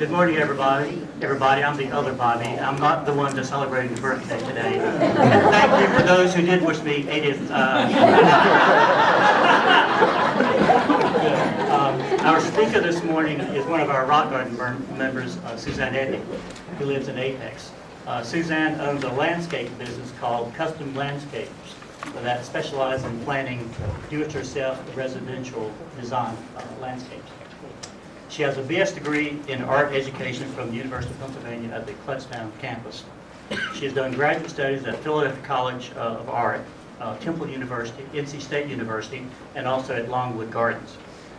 Good morning, everybody. I'm the other Bobby. I'm not the one that's celebrating the birthday today. And thank you for those who did wish me 80th. Our speaker this morning is one of our Rock Garden members, Suzanne Edney, who lives in Apex. Suzanne owns a landscape business called Custom Landscapes that specializes in planning do-it-yourself residential design landscapes. She has a BS degree in art education from the University of Pennsylvania at the Kutztown campus. She has done graduate studies at Philadelphia College of Art, Temple University, NC State University, and also at Longwood Gardens.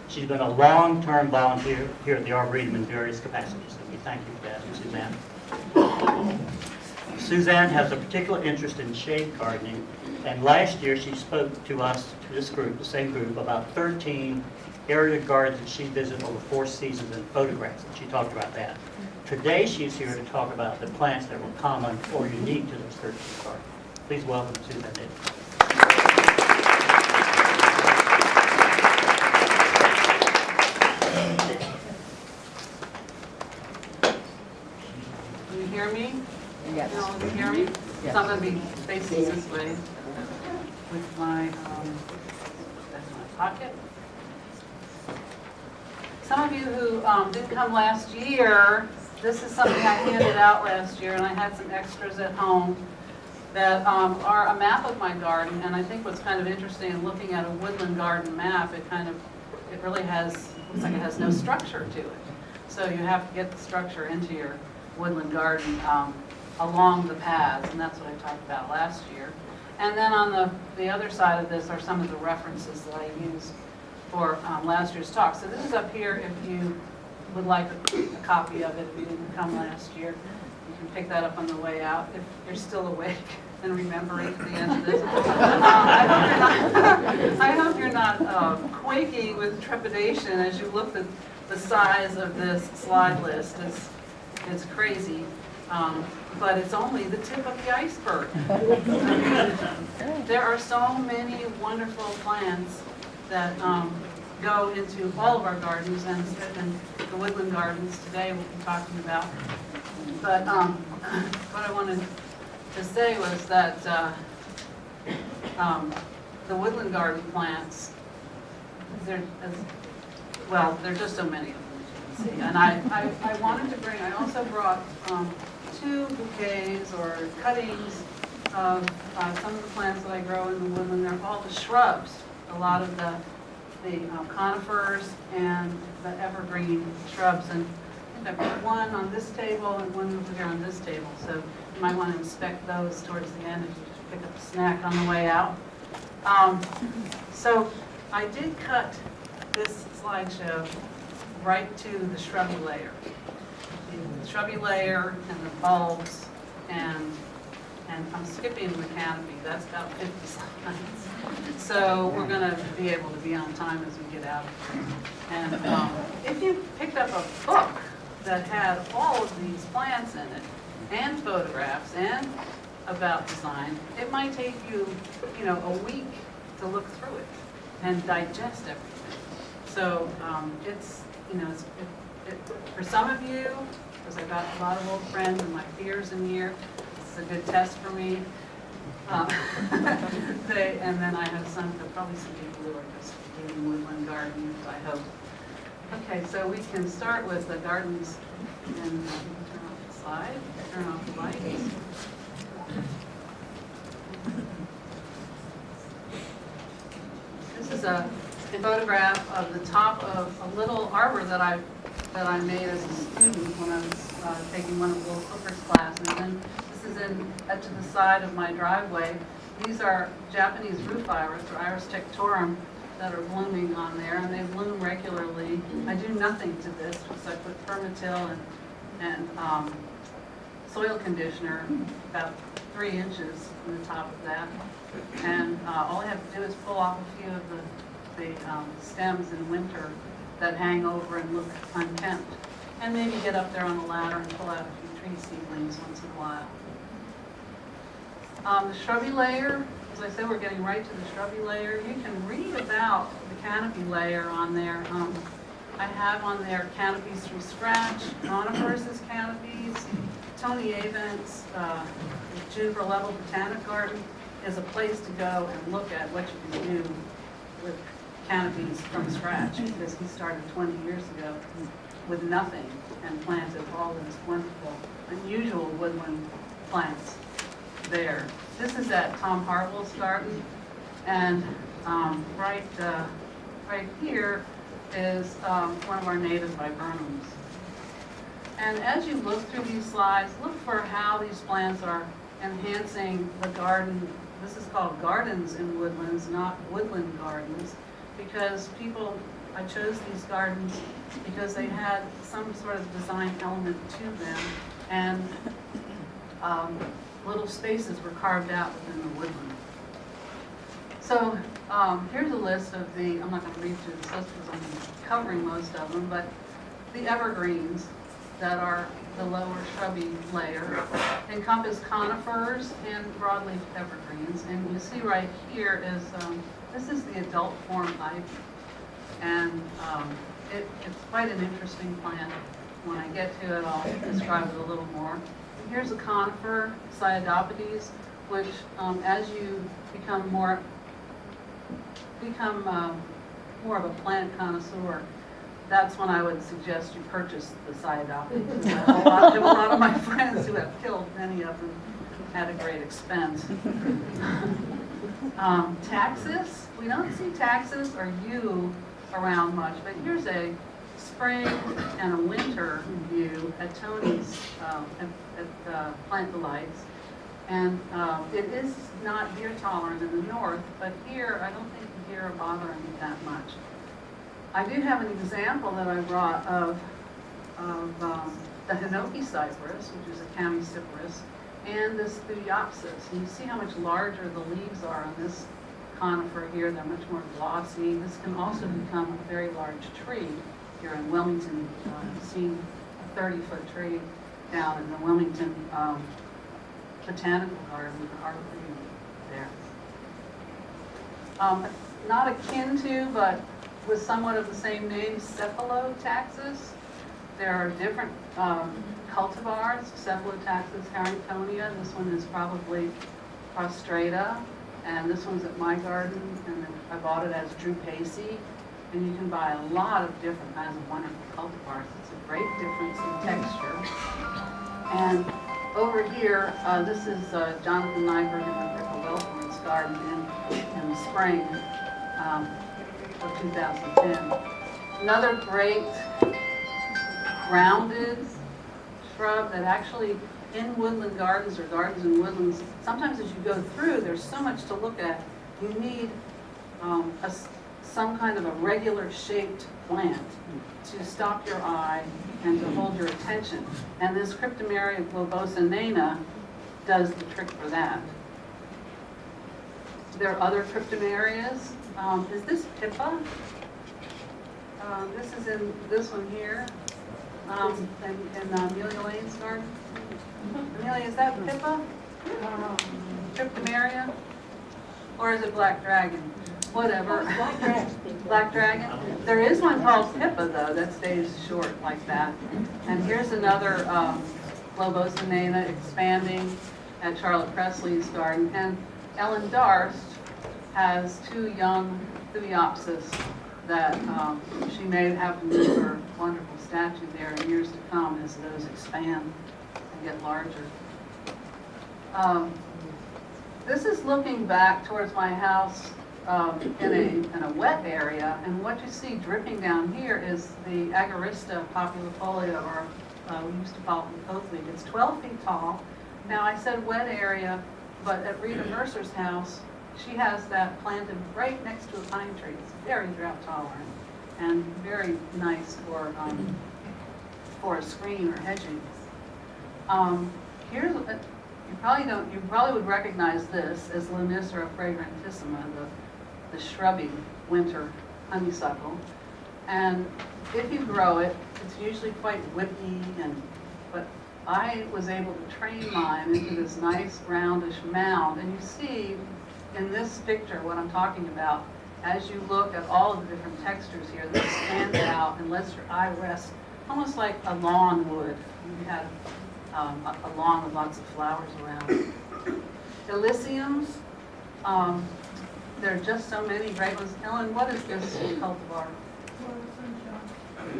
She's been a long-term volunteer here at the Arboretum in various capacities, and we thank you for that, Suzanne. Suzanne has a particular interest in shade gardening, and last year she spoke to us, to this group, the same group, about 13 area gardens that she visited over 4 seasons and photographs, and she talked about that. Today she's here to talk about the plants that were common or unique to those 13 gardens. Please welcome Suzanne Edney. Can you hear me? Yes. You all can hear me? Yes. So I'm going to be facing this way with my, that's my pocket. Some of you who didn't come last year, this is something I handed out last year, and I had some extras at home that are a map of my garden. And I think what's kind of interesting in looking at a woodland garden map, it really looks like it has no structure to it. So you have to get the structure into your woodland garden along the paths, and that's what I talked about last year. And then on the other side of this are some of the references that I used for last year's talk. So this is up here if you would like a copy of it if you didn't come last year. You can pick that up on the way out if you're still awake and remembering at the end of this. I hope you're not quaking with trepidation as you look at the size of this slide list. It's crazy. But it's only the tip of the iceberg. There are so many wonderful plants that go into all of our gardens, and the woodland gardens today we'll be talking about. But what I wanted to say was that the woodland garden plants, there are just so many of them, as you can see. And I wanted to bring, I also brought 2 bouquets or cuttings of some of the plants that I grow in the woodland. They're all the shrubs. A lot of the conifers and the evergreen shrubs. And I think I put one on this table and one over here on this table. So you might want to inspect those towards the end if you just pick up a snack on the way out. So I did cut this slideshow right to the shrubby layer. The shrubby layer and the bulbs, and I'm skipping the canopy. That's about 50 slides. So we're going to be able to be on time as we get out of here. And if you picked up a book that had all of these plants in it, and photographs, and about design, it might take you, a week to look through it and digest everything. So for some of you, because I've got a lot of old friends and my peers in here, this is a good test for me. And then I have probably some people who are just doing woodland gardens, I hope. Okay, so we can start with the gardens, and turn off the slide, turn off the lights. This is a photograph of the top of a little arbor that I made as a student when I was taking one of the little Clippers classes. And this is to the side of my driveway. These are Japanese roof iris, or Iris tectorum, that are blooming on there, and they bloom regularly. I do nothing to this, because I put permatil and soil conditioner about 3 inches in the top of that. And all I have to do is pull off a few of the stems in winter that hang over and look unkempt, and maybe get up there on a ladder and pull out a few tree seedlings once in a while. The shrubby layer, as I said, we're getting right to the shrubby layer. You can read about the canopy layer on there. I have on there canopies from scratch, conifers as canopies. Tony Avent's Juniper Level Botanic Garden is a place to go and look at what you can do with canopies from scratch, because he started 20 years ago with nothing and planted all these wonderful, unusual woodland plants there. This is at Tom Hartwell's garden, and right here is one of our native viburnums. And as you look through these slides, look for how these plants are enhancing the garden. This is called gardens in woodlands, not woodland gardens, because I chose these gardens because they had some sort of design element to them, and little spaces were carved out within the woodland. So here's a list of I'm not going to read through this list because I'm covering most of them, but the evergreens that are the lower shrubby layer encompass conifers and broadleaf evergreens. And you see right here is, this is the adult form ivy. And it's quite an interesting plant. When I get to it, I'll describe it a little more. And here's a conifer, Cyadopodes, which as you become more of a plant connoisseur, that's when I would suggest you purchase the Cyadopodes. There are a lot of my friends who have killed many of them at a great expense. Taxus, we don't see taxus or yew around much, but here's a spring and a winter view at Tony's at Plantaholics. And it is not deer tolerant in the north, but here I don't think the deer are bothering me that much. I do have an example that I brought of the Hinoki cypress, which is a camycypris, and this Thuiopsis. And you see how much larger the leaves are on this conifer here. They're much more glossy. This can also become a very large tree. Here in Wilmington, I've seen a 30-foot tree down in the Wilmington Botanical Garden with an arboretum there. Not akin to, but with somewhat of the same name, Cephalotaxis. There are different cultivars, Cephalotaxis harringtonia. This one is probably prostrata, and this one's at my garden, and I bought it as Drupacea. And you can buy a lot of different kinds of wonderful cultivars. It's a great difference in texture. And over here, this is Jonathan Nyberg and Rebecca Wilson's garden in the spring of 2010. Another great rounded shrub that actually in woodland gardens or gardens in woodlands, sometimes as you go through, there's so much to look at. You need some kind of a regular shaped plant to stop your eye and to hold your attention. And this Cryptomeria globosa does the trick for that. There are other Cryptomerias. Is this Pippa? This is in this one here, in Amelia Lane's garden. Amelia, is that Pippa? Cryptomeria? Or is it Black Dragon? Whatever. Black Dragon. There is one called Pippa, though, that stays short like that. And here's another globosa expanding at Charlotte Presley's garden. And Ellen Darst has two young Thuiopsis that she may have to move her wonderful statue there in years to come as those expand and get larger. This is looking back towards my house in a wet area, and what you see dripping down here is the Agarista populifolia, or we used to call it the pokeweed. It's 12 feet tall. Now I said wet area, but at Rita Mercer's house, she has that planted right next to a pine tree. It's very drought tolerant and very nice for a screen or hedging. Here's you probably would recognize this as Lunicera fragrantissima, the shrubby winter honeysuckle. And if you grow it, it's usually quite whippy, but I was able to train mine into this nice roundish mound. And you see in this picture what I'm talking about. as you look at all of the different textures here, they stand out and lets your eye rest, almost like a lawn would. You had a lawn with lots of flowers around. Elysiums, there are just so many great ones. Ellen, what is this cultivar?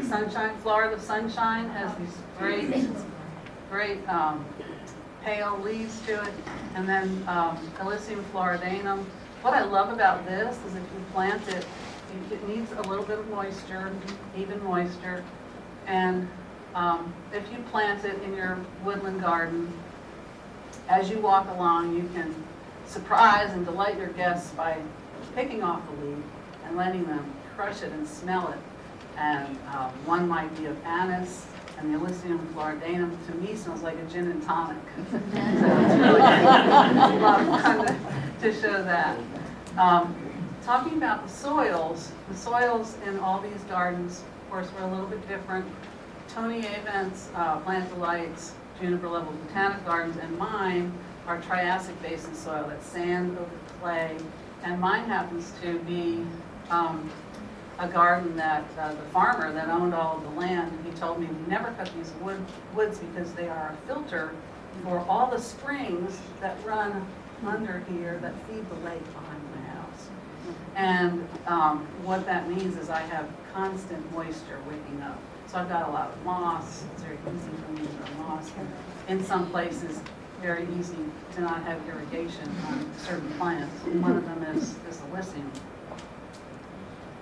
Sunshine. Florida Sunshine has these great pale leaves to it. And then Elysium floridanum. What I love about this is if you plant it, it needs a little bit of moisture, even moisture. And if you plant it in your woodland garden, as you walk along, you can surprise and delight your guests by picking off a leaf and letting them crush it and smell it. And one might be of anise, and the Elysium floridanum to me smells like a gin and tonic. So it's really a lot of fun to show that. Talking about the soils in all these gardens, of course, were a little bit different. Tony Avent's plantaholics, juniper level botanic gardens, and mine are Triassic basin soil. That's sand over clay. And mine happens to be a garden that the farmer that owned all of the land, he told me we never cut these woods because they are a filter for all the springs that run under here that feed the lake behind my house. And what that means is I have constant moisture waking up. So I've got a lot of moss. It's very easy for me to grow moss. In some places, very easy to not have irrigation on certain plants. One of them is this Elysium.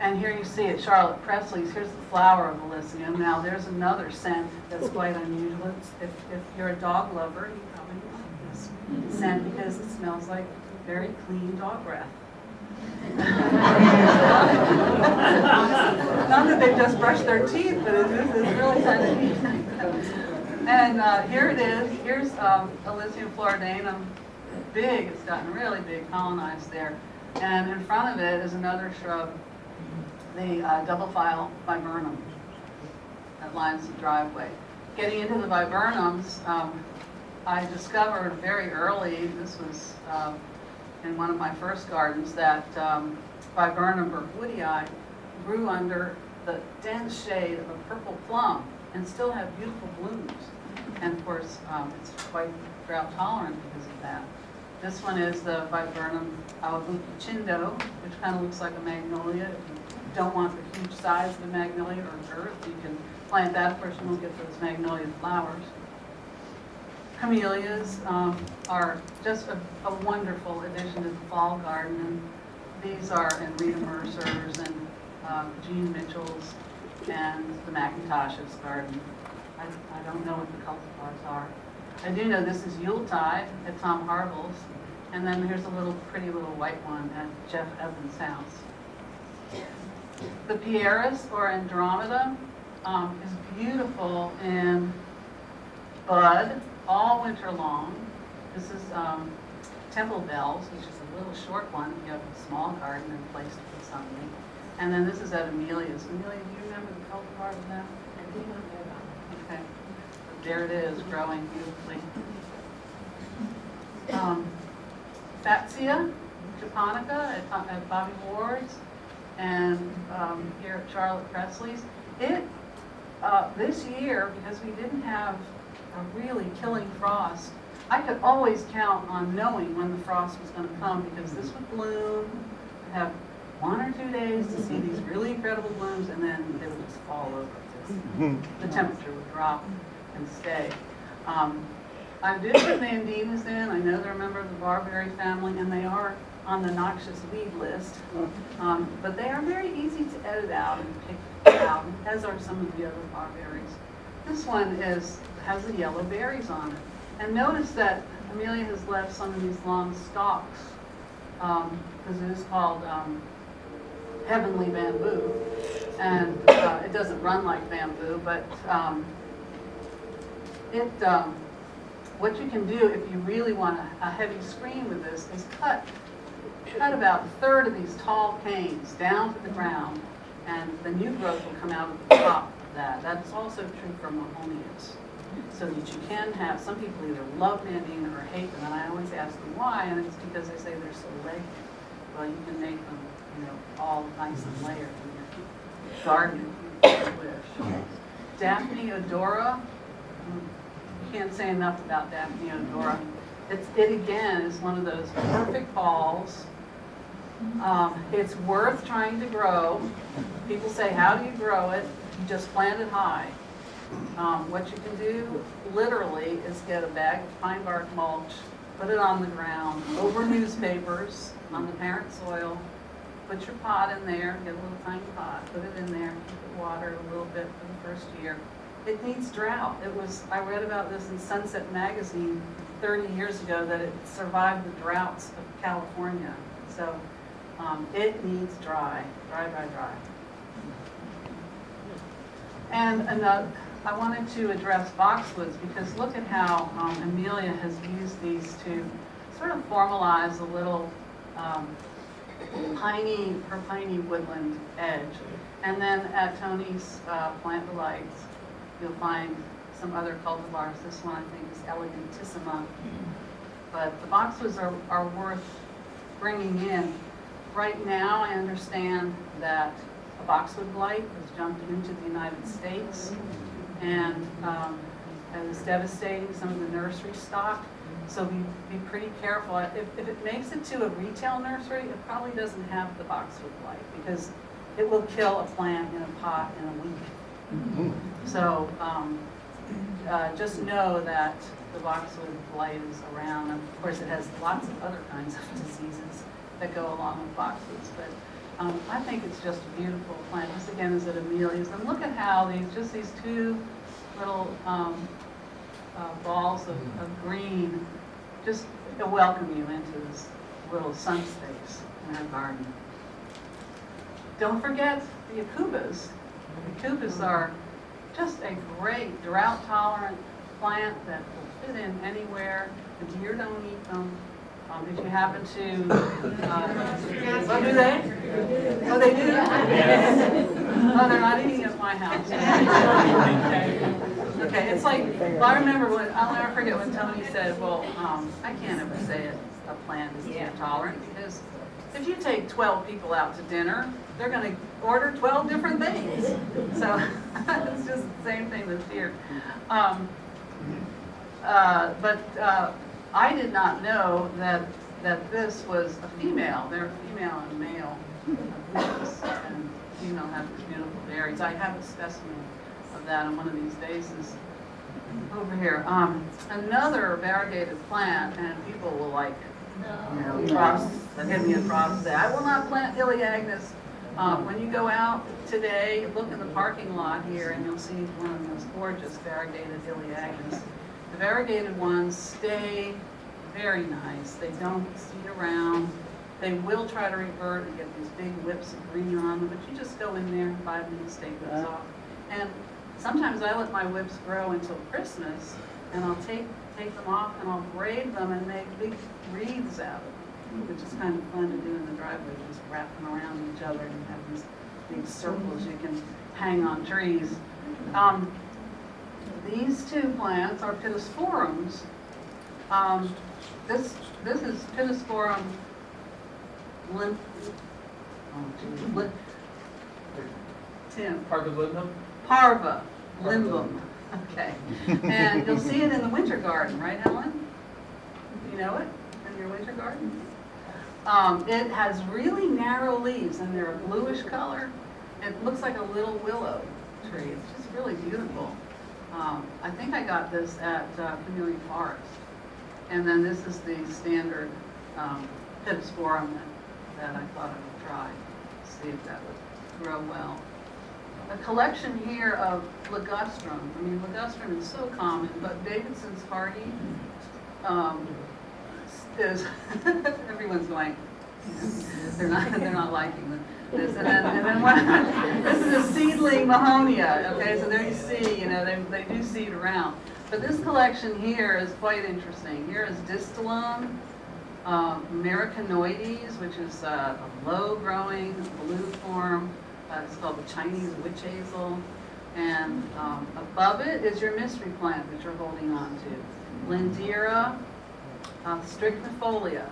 And here you see at Charlotte Presley's, here's the flower of Elysium. Now there's another scent that's quite unusual. If you're a dog lover, you probably like this scent because it smells like very clean dog breath. Not that they just brushed their teeth, but it's really kind of neat. And here it is. Here's Elysium floridanum. Big. It's gotten really big, colonized there. And in front of it is another shrub, the double file viburnum that lines the driveway. Getting into the viburnums, I discovered very early, this was in one of my first gardens, that viburnum burwoodii grew under the dense shade of a purple plum and still have beautiful blooms. And of course, it's quite drought tolerant because of that. This one is the viburnum chindo, which kind of looks like a magnolia. If you don't want the huge size of the magnolia or girth, you can plant that. Of course, you won't get those magnolia flowers. Camellias are just a wonderful addition to the fall garden. And these are in Rita Mercer's and Jean Mitchell's and the McIntosh's garden. I don't know what the cultivars are. I do know this is Yuletide at Tom Harville's, and then here's a pretty little white one at Jeff Evans' house. The Pieris, or Andromeda, is beautiful in bud all winter long. This is Temple Bells, which is a little short one. You have a small garden and a place to put something. And then this is at Amelia's. Amelia, do you remember the cultivar of that? I do not know that. Okay. There it is, growing beautifully. Fatsia japonica at Bobby Ward's, and here at Charlotte Presley's. This year, because we didn't have a really killing frost, I could always count on knowing when the frost was going to come, because this would bloom, have 1 or 2 days to see these really incredible blooms, and then they would just fall over. The temperature would drop and stay. I did put mandinas in. I know they're a member of the barberry family, and they are on the noxious weed list. But they are very easy to edit out and pick out, as are some of the other barberries. This one has the yellow berries on it. And notice that Amelia has left some of these long stalks, because it is called heavenly bamboo. And it doesn't run like bamboo, but what you can do if you really want a heavy screen with this is cut about 1/3 of these tall canes down to the ground, and the new growth will come out at the top of that. That is also true for mahonias. So that you can have, some people either love mandina or hate them, and I always ask them why, and it's because they say they're so leggy. Well, you can make them all nice and layered in your garden, if you wish. Daphne odora, can't say enough about Daphne odora. It again is one of those perfect balls. It's worth trying to grow. People say, how do you grow it? You just plant it high. What you can do literally is get a bag of pine bark mulch, put it on the ground, over newspapers, on the parent soil, put your pot in there, get a little tiny pot, put it in there, keep it watered a little bit for the first year. It needs drought. I read about this in Sunset Magazine 30 years ago, that it survived the droughts of California. So it needs dry. And I wanted to address boxwoods, because look at how Amelia has used these to sort of formalize a little her piney woodland edge. And then at Tony's Plantaholics, you'll find some other cultivars. This one I think is elegantissima. But the boxwoods are worth bringing in. Right now I understand that a boxwood blight has jumped into the United States, and it was devastating some of the nursery stock. So be pretty careful. If it makes it to a retail nursery, it probably doesn't have the boxwood blight, because it will kill a plant in a pot in a week. So just know that the boxwood blight is around. Of course, it has lots of other kinds of diseases that go along with boxwoods, but I think it's just a beautiful plant. This again is at Amelia's, and look at how these two little balls of green just welcome you into this little sun space in our garden. Don't forget the acubas. The acubas are just a great drought-tolerant plant that will fit in anywhere. The deer don't eat them. Did you happen to, oh, do they? Oh, they do? Oh, they're not eating at my house. Okay, it's like, well, I remember I'll never forget when Tony said, well, I can't ever say a plant is deer tolerant, because if you take 12 people out to dinner, they're going to order 12 different things. So it's just the same thing with deer. But I did not know that this was a female. They're female and male acubas, and female have these beautiful berries. I have a specimen of that on one of these vases over here. Another variegated plant, and people will like, give me a cross say, I will not plant Heliagnus. When you go out today, look in the parking lot here, and you'll see one of those gorgeous variegated Heliagnus. The variegated ones stay very nice. They don't seed around. They will try to revert and get these big whips of green on them, but you just go in there in 5 minutes, take those off. And sometimes I let my whips grow until Christmas, and I'll take them off and I'll braid them and make big wreaths out of them, which is kind of fun to do in the driveway, just wrap them around each other and have these big circles you can hang on trees. These two plants are pittosporums. This is Pittosporum Parva limbum. Okay. And you'll see it in the winter garden, right, Helen? You know it in your winter garden? It has really narrow leaves, and they're a bluish color. It looks like a little willow tree. It's just really beautiful. I think I got this at Community Forest. And then this is the standard pittosporum that I thought I would try, see if that would grow well. A collection here of ligustrum. I mean, ligustrum is so common, but Davidson's hardy is, everyone's going, they're not liking this. And then one, this is a seedling Mahonia, okay, so there you see, they do seed around. But this collection here is quite interesting. Here is Distalum americanoides, which is a low-growing blue form. It's called the Chinese witch hazel. And above it is your mystery plant that you're holding on to. Lindera strychnifolia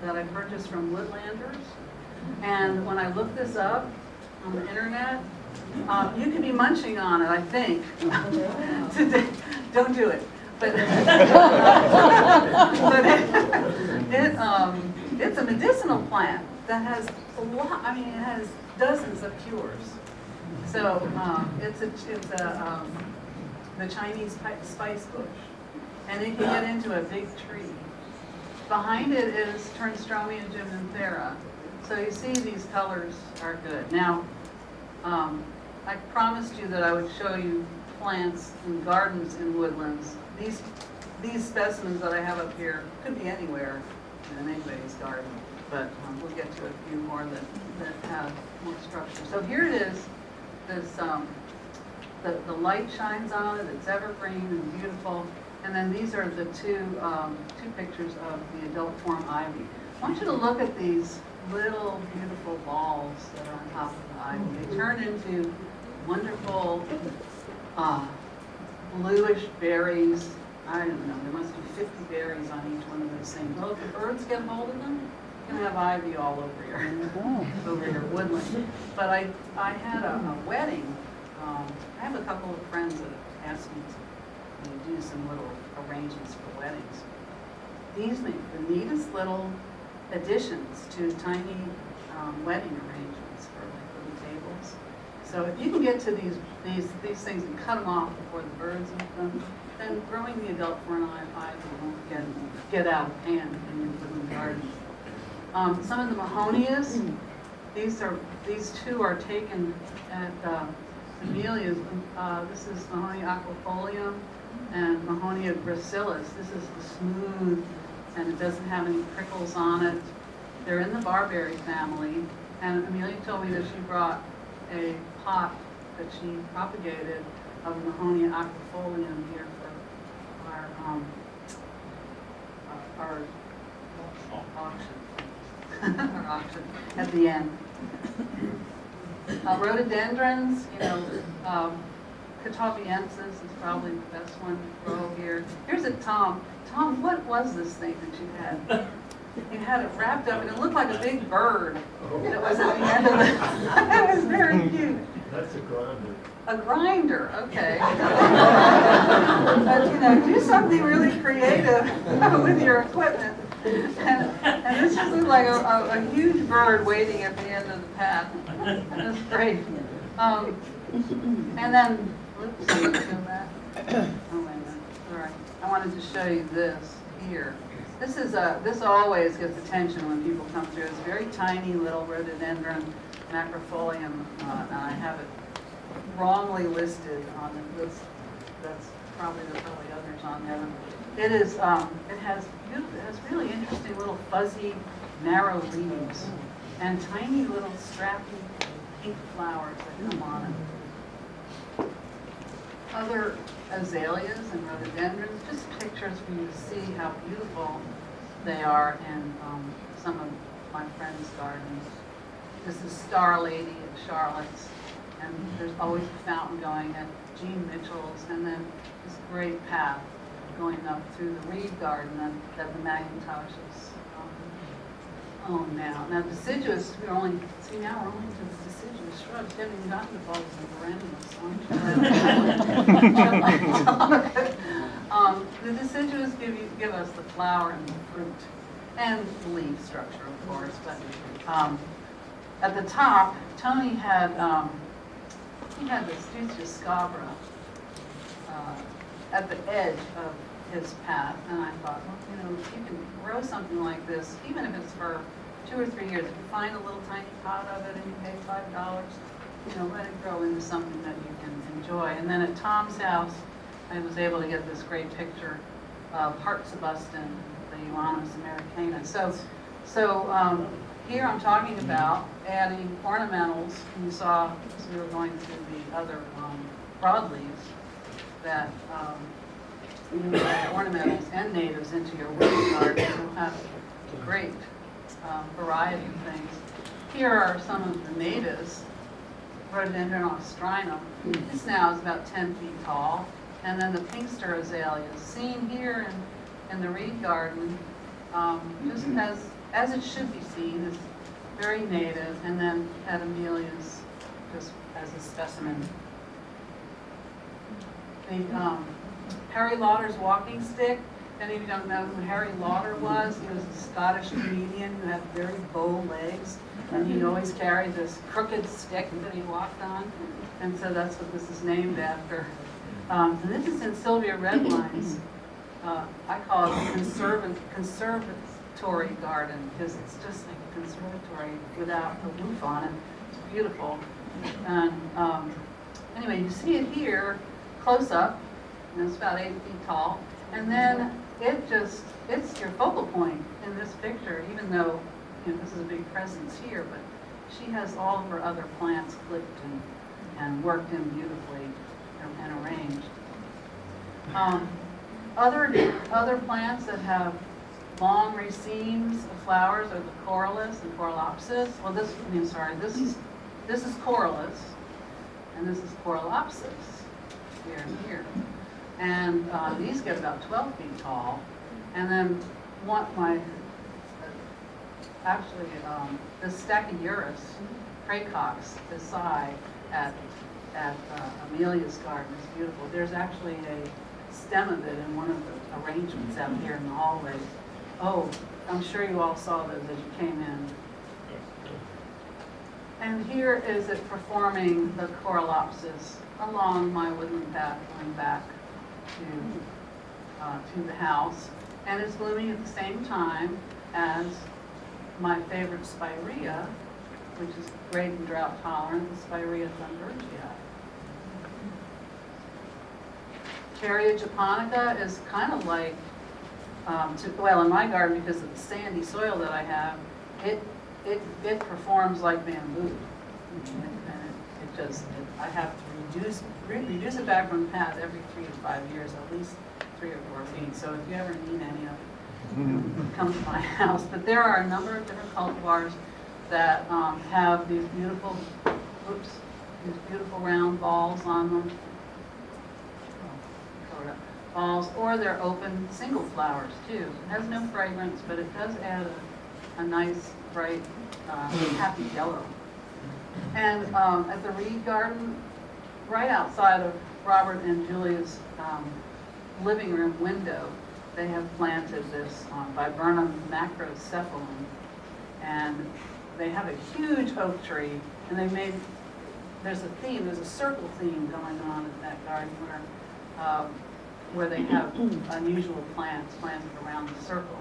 that I purchased from Woodlanders. And when I looked this up on the internet, you could be munching on it, I think. Today, don't do it. But, it's a medicinal plant that has a lot. I mean, it has dozens of cures. So it's the Chinese spice bush, and it can get into a big tree. Behind it is Turnstromia gymnanthera. So you see these colors are good. Now, I promised you that I would show you plants in gardens in woodlands. These specimens that I have up here could be anywhere in anybody's garden, but we'll get to a few more that have more structure. So here it is. This the light shines on it. It's evergreen and beautiful. And then these are the two pictures of the adult form ivy. I want you to look at these little beautiful balls that are on top of the ivy. They turn into wonderful bluish berries. I don't know, there must be 50 berries on each one of those things. Well, if the birds get hold of them, you're going to have ivy all over your woodland. But I had a wedding. I have a couple of friends that have asked me to do some little arrangements for weddings. These make the neatest little additions to tiny wedding arrangements for like little tables. So if you can get to these things and cut them off before the birds eat them, then growing the adult form ivy won't get out of hand in your woodland garden. Some of the Mahonias, these two are taken at Amelia's. This is Mahonia aquifolium and Mahonia gracilis. This is the smooth, and it doesn't have any prickles on it. They're in the barberry family, and Amelia told me that she brought a pot that she propagated of Mahonia aquifolium here for our auction. Our auction at the end. Rhododendrons, Cataviensis is probably the best one to grow here. Here's a Tom. Tom, what was this thing that you had? You had it wrapped up, and it looked like a big bird. It was at the end of it. It was very cute. That's a grinder. A grinder, okay. But do something really creative with your equipment. And this just looked like a huge bird waiting at the end of the path. It was great. And then, whoops, go back. Oh, wait a minute. All right. I wanted to show you this here. This always gets attention when people come through. It's a very tiny little rhododendron macrofolium, and I have it wrongly listed on the list. That's probably others on there. It is. It has really interesting little fuzzy, narrow leaves and tiny little strappy pink flowers that come on it. Other azaleas and rhododendrons, just pictures for you to see how beautiful they are in some of my friends' gardens. This is Star Lady at Charlotte's, and there's always a fountain going at Jean Mitchell's, and then this great path going up through the reed garden that the McIntoshes own now. Now deciduous, we're only to the deciduous shrubs. We haven't even gotten to bulbs and perennials. The deciduous give us the flower and the fruit, and the leaf structure, of course. But at the top, Tony had the Stutia scabra at the edge of his path, and I thought, well, if you can grow something like this, even if it's for 2 or 3 years, if you find a little tiny pot of it and you pay $5, let it grow into something that you can enjoy. And then at Tom's house, I was able to get this great picture of Hartsebuston, the Euonymus americana. So here I'm talking about adding ornamentals. You saw as we were going through the other broadleaves that ornamentals and natives into your woodland garden. You'll have a great variety of things. Here are some of the natives. Rhododendron ostrinum. This now is about 10 feet tall. And then the pinkster azaleas, seen here in the reed garden, just as it should be seen, is very native, and then had Amelia's just as a specimen. The Harry Lauder's walking stick. If any of you don't know who Harry Lauder was, he was a Scottish comedian who had very bow legs, and he always carried this crooked stick that he walked on, and so that's what this is named after. And this is in Sylvia Redline's, I call it a conservatory garden, because it's just like a conservatory without a roof on it. It's beautiful. And anyway, you see it here, close up, and it's about 8 feet tall. And then it's your focal point in this picture, even though, you know, this is a big presence here, but she has all of her other plants clipped and worked in beautifully and arranged. Other plants that have long racemes of flowers are the corylus and corylopsis. Well, this is corylus, and this is corylopsis here and here. And these get about 12 feet tall. And then the Stachyurus praecox Desai at Amelia's garden is beautiful. There's actually a stem of it in one of the arrangements out here in the hallway. Oh, I'm sure you all saw those as you came in. And here is it performing the corylopsis along my woodland path going back to the house. And it's blooming at the same time as my favorite spirea, which is great and drought tolerant, the Spirea thunbergia. Cherry japonica is kind of like, well, in my garden, because of the sandy soil that I have, it performs like bamboo. I have to reduce it back from the path every 3 to 5 years, at least 3 or 4 feet. So if you ever need any of it, come to my house. But there are a number of different cultivars that have these beautiful round balls on them. Balls, or they're open single flowers too. It has no fragrance, but it does add a nice, bright, happy yellow. And at the Reed Garden, right outside of Robert and Julia's living room window, they have planted this viburnum macrocephalum. And they have a huge oak tree, and there's a circle theme going on in that garden where they have unusual plants planted around the circle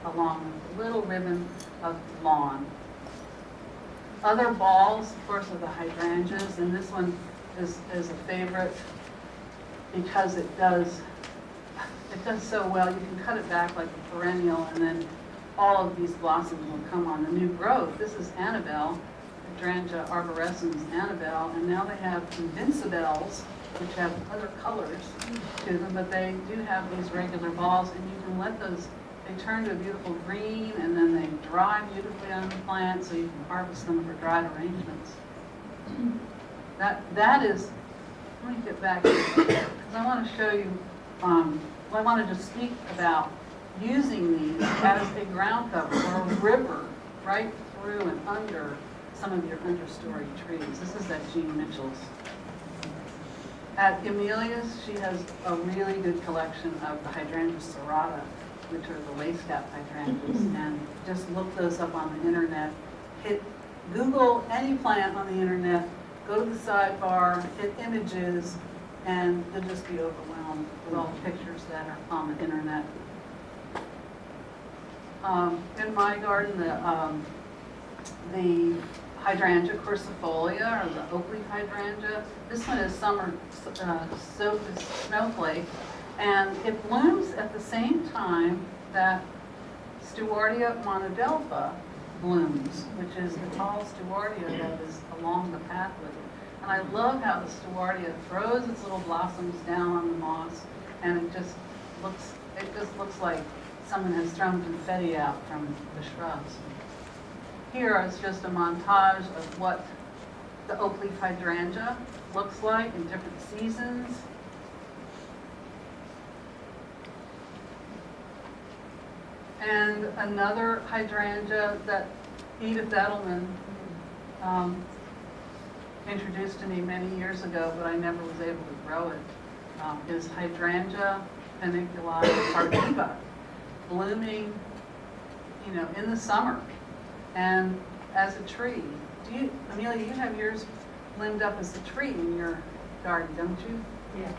along a little ribbon of lawn. Other balls, of course, are the hydrangeas, and this one is a favorite because it does so well. You can cut it back like a perennial, and then all of these blossoms will come on the new growth. This is Annabelle, Hydrangea arborescens Annabelle, and now they have invincibelles, which have other colors to them, but they do have these regular balls, and you can let those, they turn to a beautiful green, and then they dry beautifully on the plant, so you can harvest them for dried arrangements. That is, let me get back here, because I want to show you, I wanted to speak about using these as a ground cover or a river right through and under some of your understory trees. This is at Jean Mitchell's. At Amelia's, she has a really good collection of the Hydrangeas serrata, which are the lace-cap hydrangeas, and just look those up on the internet. Google any plant on the internet, go to the sidebar, hit images, and you'll just be overwhelmed with all the pictures that are on the internet. In my garden, the Hydrangea quercifolia, or the Oakley hydrangea. This one is summer snowflake, and it blooms at the same time that Stewartia monodelpha blooms, which is the tall Stewartia that is along the path with it. And I love how the Stewartia throws its little blossoms down on the moss, and it just looks like someone has thrown confetti out from the shrubs. Here is just a montage of what the oak leaf hydrangea looks like in different seasons. And another hydrangea that Edith Edelman introduced to me many years ago, but I never was able to grow it, is Hydrangea paniculi tardiva, blooming, in the summer and as a tree. Amelia, you have yours limbed up as a tree in your garden, don't you? Yeah.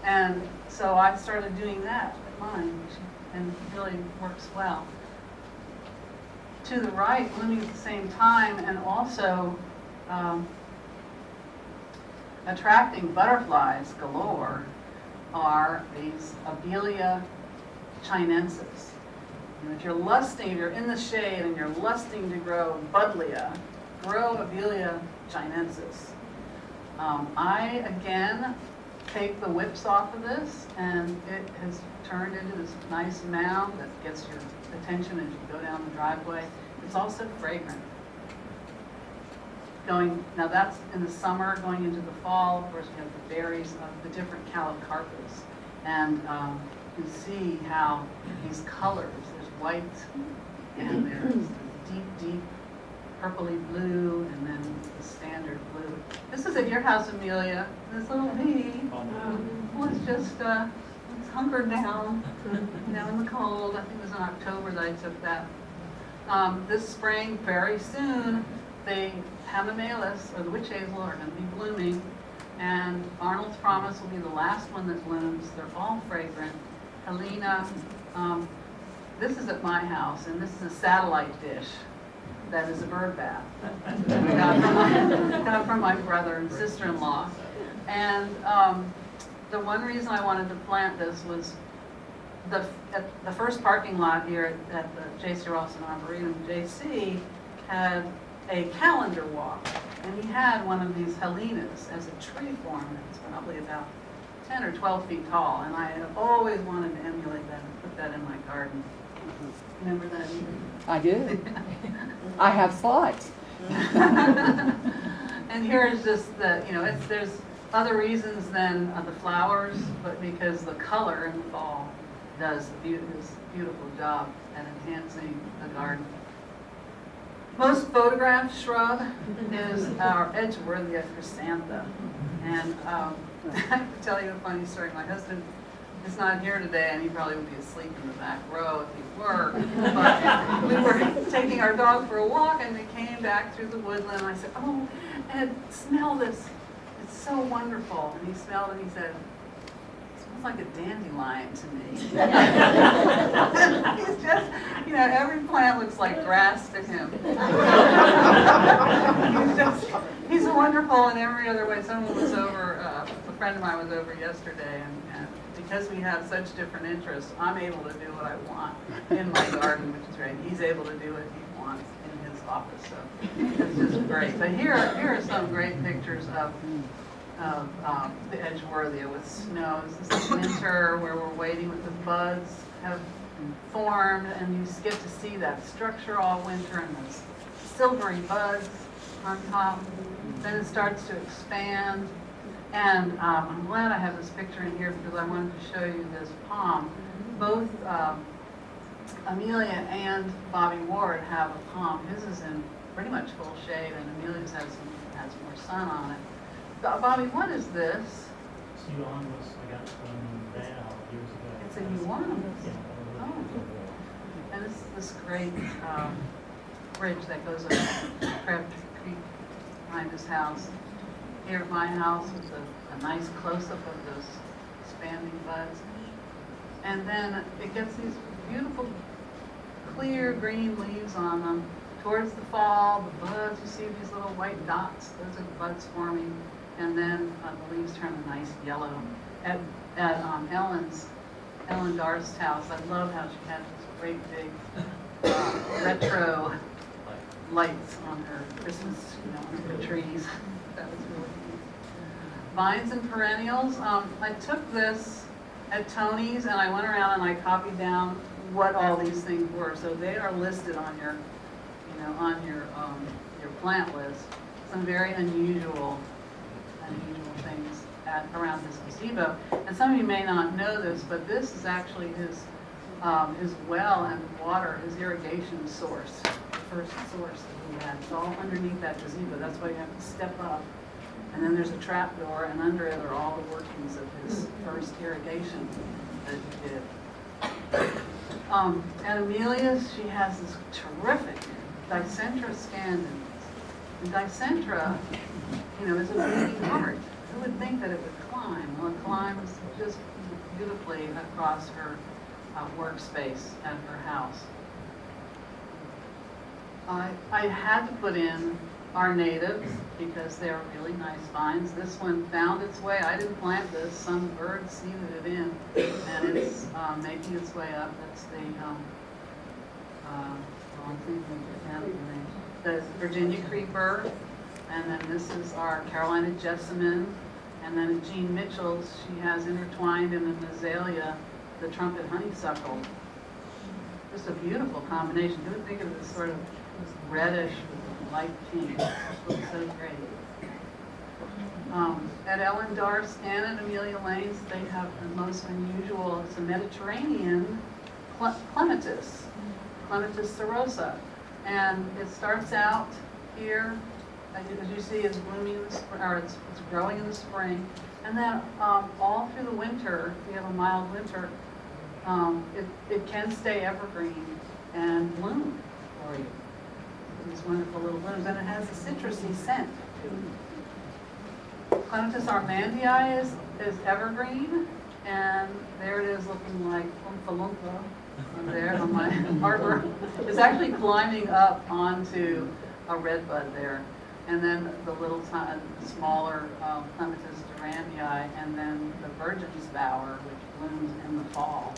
And so I started doing that with mine, and it really works well. To the right, blooming at the same time, and also attracting butterflies galore, are these Abelia chinensis. And if you're in the shade and you're lusting to grow Buddleia, grow Abelia chinensis. I, again, take the whips off of this, and it has turned into this nice mound that gets your attention as you go down the driveway. It's also fragrant. Now that's in the summer, going into the fall, of course, we have the berries of the different calocarpus. And you see how these colors, there's white, and there's deep, deep purpley blue, and then the standard blue. This is at your house, Amelia. This little bee was just it's hunkered down, in the cold. I think it was in October that I took that. This spring, very soon, the hamamelis, or the witch hazel, are going to be blooming, and Arnold's Promise will be the last one that blooms. They're all fragrant. Helena, this is at my house, and this is a satellite dish that is a bird bath that we got from my brother and sister-in-law. And the one reason I wanted to plant this was the first parking lot here at the JCRA Arboretum, JC, had a calendar walk, and he had one of these Helenas as a tree form that's probably about 10 or 12 feet tall, and I have always wanted to emulate that and put that in my garden. Remember that either? I do. I have slides. And here is just there's other reasons than the flowers, but because the color in the fall does this beautiful job at enhancing the garden. Most photographed shrub is our Edgeworthia chrysantha. And I have to tell you a funny story. My husband is not here today, and he probably would be asleep in the back row if he were. But we were taking our dog for a walk, and we came back through the woodland. And I said, "Oh, Ed, smell this. It's so wonderful." And he smelled it, and he said, "It smells like a dandelion to me." He's just, every plant looks like grass to him. He's wonderful in every other way. Someone was over, a friend of mine was over yesterday, and because we have such different interests, I'm able to do what I want in my garden, which is great. He's able to do what he wants in his office, so it's just great. But here are some great pictures of the Edgeworthia with snows. This is winter, where we're waiting with the buds have formed, and you get to see that structure all winter and those silvery buds on top. Then it starts to expand. And I'm glad I have this picture in here because I wanted to show you this palm. Both Amelia and Bobby Ward have a palm. His is in pretty much full shade, and Amelia's has more sun on it. Bobby, what is this? Yuan I got from Val years ago. It's a yuan. Yeah. Oh. And it's this great bridge that goes over Crabtree Creek behind his house. Here at my house with a nice close-up of those expanding buds. And then it gets these beautiful clear green leaves on them. Towards the fall, the buds, you see these little white dots, those are the buds forming. And then the leaves turn a nice yellow. At Ellen Darth's house, I love how she had these great big retro lights on her Christmas, on her trees. That was really neat. Vines and perennials. I took this at Tony's, and I went around and I copied down what all these things were. So they are listed on your, your plant list. Some very unusual things around this gazebo. And some of you may not know this, but this is actually his well and water, his irrigation source first source that he had. It's all underneath that gazebo. That's why you have to step up. And then there's a trap door, and under it are all the workings of his first irrigation that he did. At Amelia's, she has this terrific Dicentra scandens. And Dicentra, you know, is a bleeding heart. Who would think that it would climb? Well, it climbs just beautifully across her workspace at her house. I had to put in our natives because they're really nice vines. This one found its way. I didn't plant this. Some bird seeded it in, and it's making its way up. That's the Virginia creeper, and then this is our Carolina jessamine, and then at Jean Mitchell's, she has intertwined in an azalea the trumpet honeysuckle. Just a beautiful combination. Who would think of this sort of reddish with light pink? It looks so great. At Ellen Darce and at Amelia Lane's, they have the most unusual, it's a Mediterranean clematis, Clematis serosa. And it starts out here, as you see, it's blooming in the spring, or it's growing in the spring. And then all through the winter, if you have a mild winter, it can stay evergreen and bloom for you. These wonderful little blooms, and it has a citrusy scent. Clematis armandii is evergreen, and there it is looking like Oompa Loompa there on my arbor. It's actually climbing up onto a redbud there. And then the little smaller Clematis durandii, and then the virgin's bower, which blooms in the fall.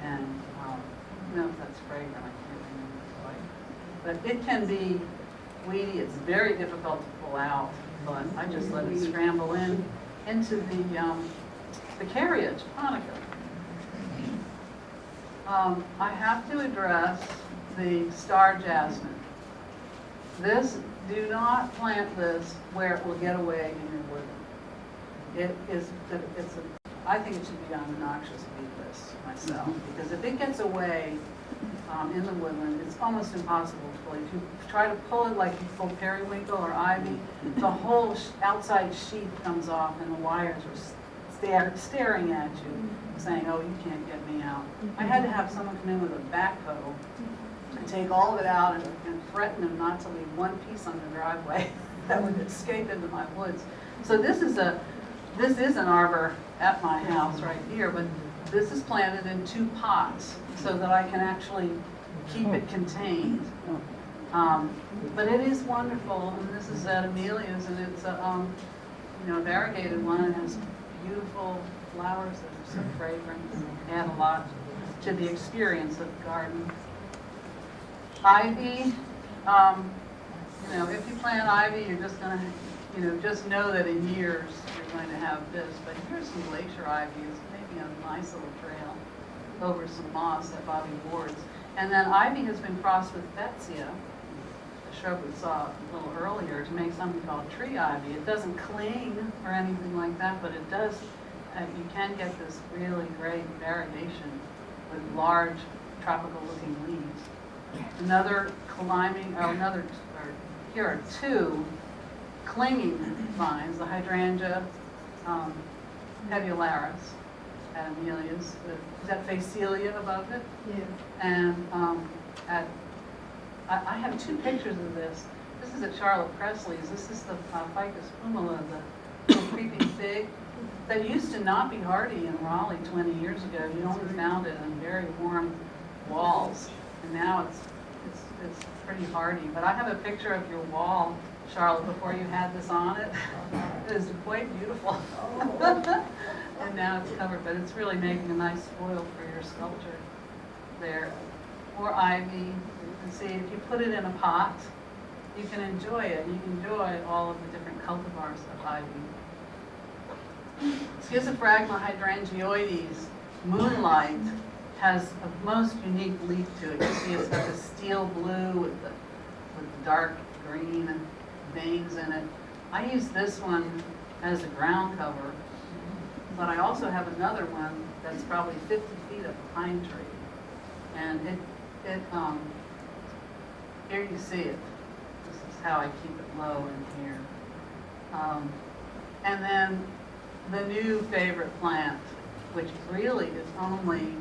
And I don't know if that's fragrant, I can't remember quite. But it can be weedy, it's very difficult to pull out, but I just let it scramble into the Carria japonica. I have to address the star jasmine. Do not plant this where it will get away in your woodland. I think it should be on the noxious weed list myself, because if it gets away in the woodland, it's almost impossible to pull. If you try to pull it like you pull periwinkle or ivy, the whole outside sheath comes off and the wires are staring at you, saying, oh, you can't get me out. I had to have someone come in with a backhoe and take all of it out and threaten them not to leave one piece on the driveway that would escape into my woods. So this is an arbor at my house right here, but this is planted in 2 pots so that I can actually keep it contained. But it is wonderful, and this is at Amelia's, and it's a variegated one, and has beautiful flowers that are so fragrant and add a lot to the experience of the garden. Ivy, if you plant ivy, you're just going to, just know that in years you're going to have this. But here's some glacier ivy. It's making a nice little trail over some moss at Bobby Ward's. And then ivy has been crossed with Betsia, the shrub we saw a little earlier, to make something called tree ivy. It doesn't cling or anything like that, but it does, you can get this really great variegation with large tropical looking leaves. Here are 2 clinging vines, the Hydrangea pedularis at Amelia's. Is that Phacelia above it? Yeah. And I have 2 pictures of this. This is at Charlotte Presley's. This is the Ficus pumila, the little creeping fig that used to not be hardy in Raleigh 20 years ago. You only found it in very warm walls, and now it's pretty hardy. But I have a picture of your wall, Charlotte, before you had this on it. It is quite beautiful. And now it's covered, but it's really making a nice spoil for your sculpture there. Or ivy. You can see if you put it in a pot, you can enjoy it. You can enjoy all of the different cultivars of ivy. Schizophragma hydrangioides, moonlight, has a most unique leaf to it. You see it's got the steel blue with the dark green veins in it. I use this one as a ground cover, but I also have another one that's probably 50 feet of pine tree. And here you see it. This is how I keep it low in here. And then the new favorite plant, which really is only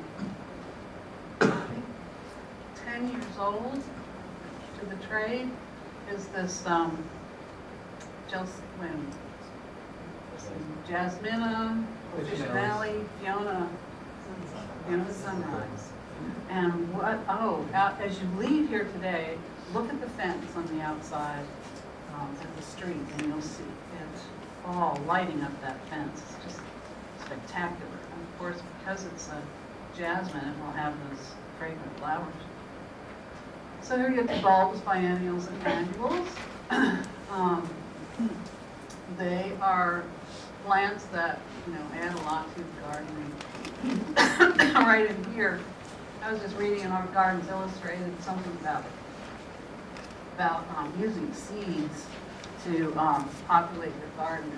10 years old to the trade, is this Jasmina, officinale, Fiona Sunrise. And as you leave here today, look at the fence on the outside of the street, and you'll see it all lighting up that fence. It's just spectacular. And of course, because it's a jasmine, it will have those fragrant flowers. So here you get the bulbs, biennials, and annuals. They are plants that, add a lot to the gardening. Right in here, I was just reading in our Gardens Illustrated something about using seeds to populate your garden.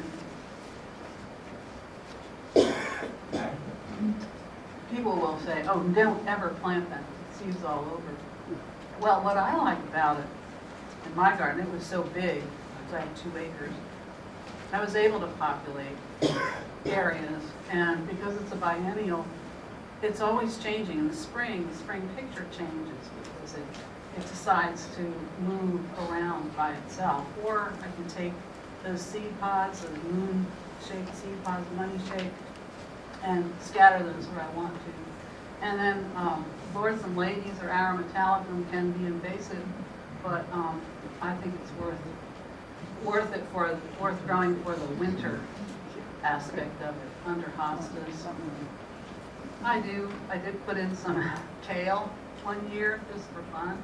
People will say, oh, don't ever plant that. Seeds all over. Well, what I like about it, in my garden, it was so big, I had 2 acres, I was able to populate areas, and because it's a biennial, it's always changing. In the spring picture changes because it decides to move around by itself. Or I can take those seed pods, those moon-shaped seed pods, money-shaped, and scatter those where I want to. And then lords and ladies or aromatallicum can be invasive, but I think it's worth growing for the winter aspect of it under hostas. I did put in some kale one year just for fun.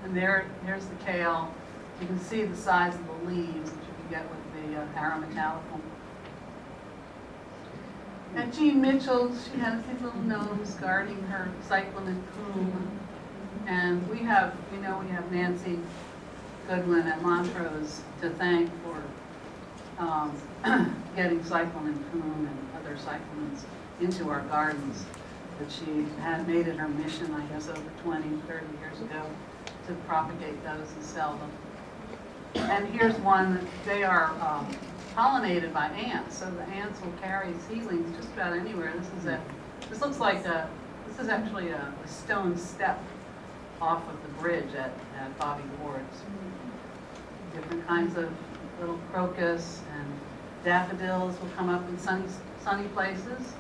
And here's the kale. You can see the size of the leaves that you can get with the aromatallicum. And Jean Mitchell, she has these little gnomes guarding her cyclamen coom. And we have Nancy Goodwin at Montrose to thank for getting cyclamen coom and other cyclamens into our gardens that she had made it her mission, I guess, over 20, 30 years ago to propagate those and sell them. And here's one, they are pollinated by ants, so the ants will carry seedlings just about anywhere. This looks like this is actually a stone step off of the bridge at Bobby Ward's. Different kinds of little crocus and daffodils will come up in sunny places.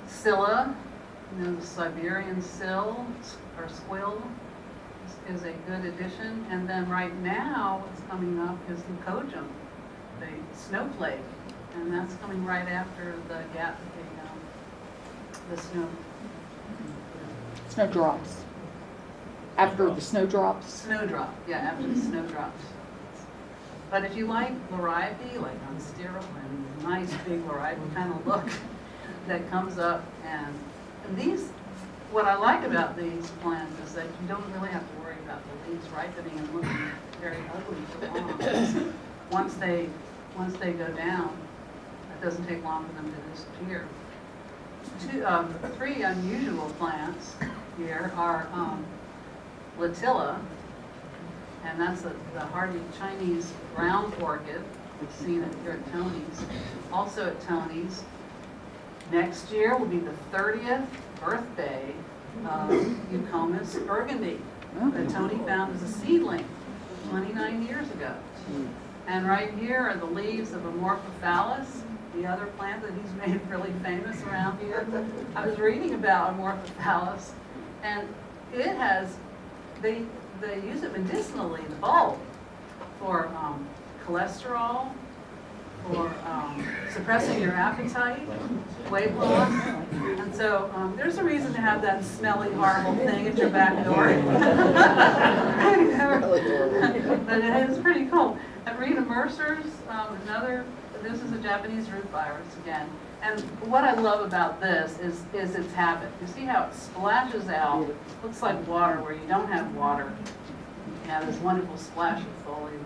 Scilla, the Siberian sill or squill is a good addition. And then right now what's coming up is leucojum, the snowflake, and that's coming right after the Snowdrops. After the snowdrops. Snowdrop, yeah, after the snowdrops. But if you like variety, like on steroid, nice big variety kind of look that comes up, and these, what I like about these plants is that you don't really have to worry about the leaves ripening and looking very ugly for long. Once they go down, it doesn't take long for them to disappear. 3 unusual plants here are Latilla, and that's the hardy Chinese ground orchid. We've seen it here at Tony's. Also at Tony's, next year will be the 30th birthday of Eucomis burgundy that Tony found as a seedling 29 years ago. And right here are the leaves of Amorphophallus, the other plant that he's made really famous around here. I was reading about Amorphophallus, and it has, they use it medicinally, the bulb, for cholesterol, for suppressing your appetite, weight loss. And so there's a reason to have that smelly, horrible thing at your back door. But it is pretty cool. At Rita Mercer's, this is a Japanese root virus again. And what I love about this is its habit. You see how it splashes out, looks like water where you don't have water. You have this wonderful splash of foliage.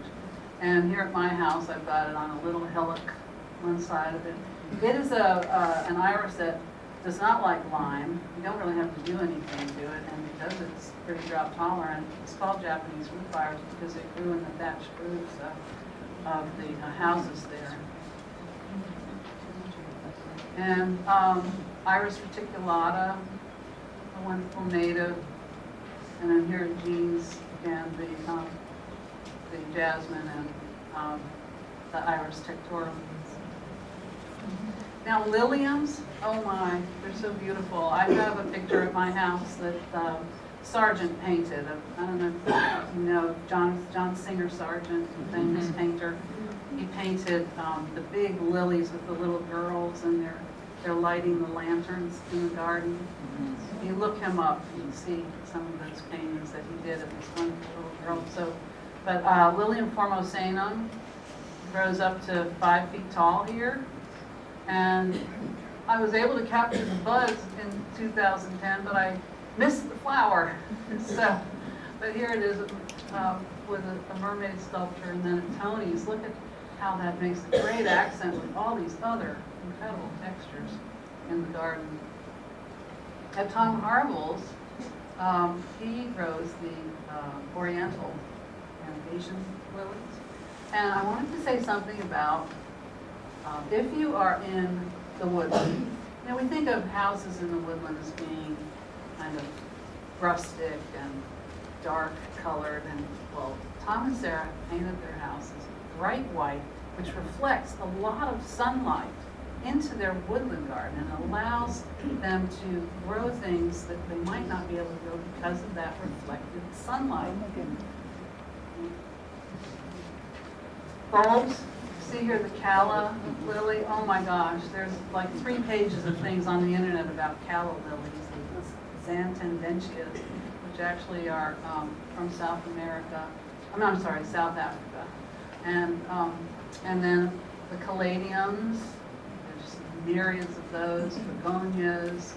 And here at my house, I've got it on a little hillock, one side of it. It is an iris that does not like lime. You don't really have to do anything to it, and because it's pretty drought tolerant, it's called Japanese root fires because it grew in the thatched roofs of the houses there. And Iris reticulata, a wonderful native, and then here are Jean's and the jasmine and the Iris tectorum. Now liliums, oh my, they're so beautiful. I have a picture at my house that Sargent painted. I don't know if you know John Singer Sargent, famous painter. He painted the big lilies with the little girls, and they're lighting the lanterns in the garden. If you look him up, you can see some of those paintings that he did of this wonderful little girl. So, but Lilium formosanum grows up to 5 feet tall here. And I was able to capture the buds in 2010, but I missed the flower. So, but here it is with a mermaid sculpture, and then at Tony's. Look at how that makes a great accent with all these other incredible textures in the garden. At Tom Harville's, he grows the Oriental and Asian lilies. And I wanted to say something about if you are in the woodland. You know, we think of houses in the woodland as being kind of rustic and dark colored, and well, Tom and Sarah painted their houses bright white, which reflects a lot of sunlight into their woodland garden and allows them to grow things that they might not be able to grow because of that reflected sunlight. Bulbs. See here the calla lily. Oh my gosh, there's like 3 pages of things on the internet about calla lilies, Xanthendentia, which actually are from South America. I'm sorry, South Africa. And then the caladiums. There's myriads of those. Begonias,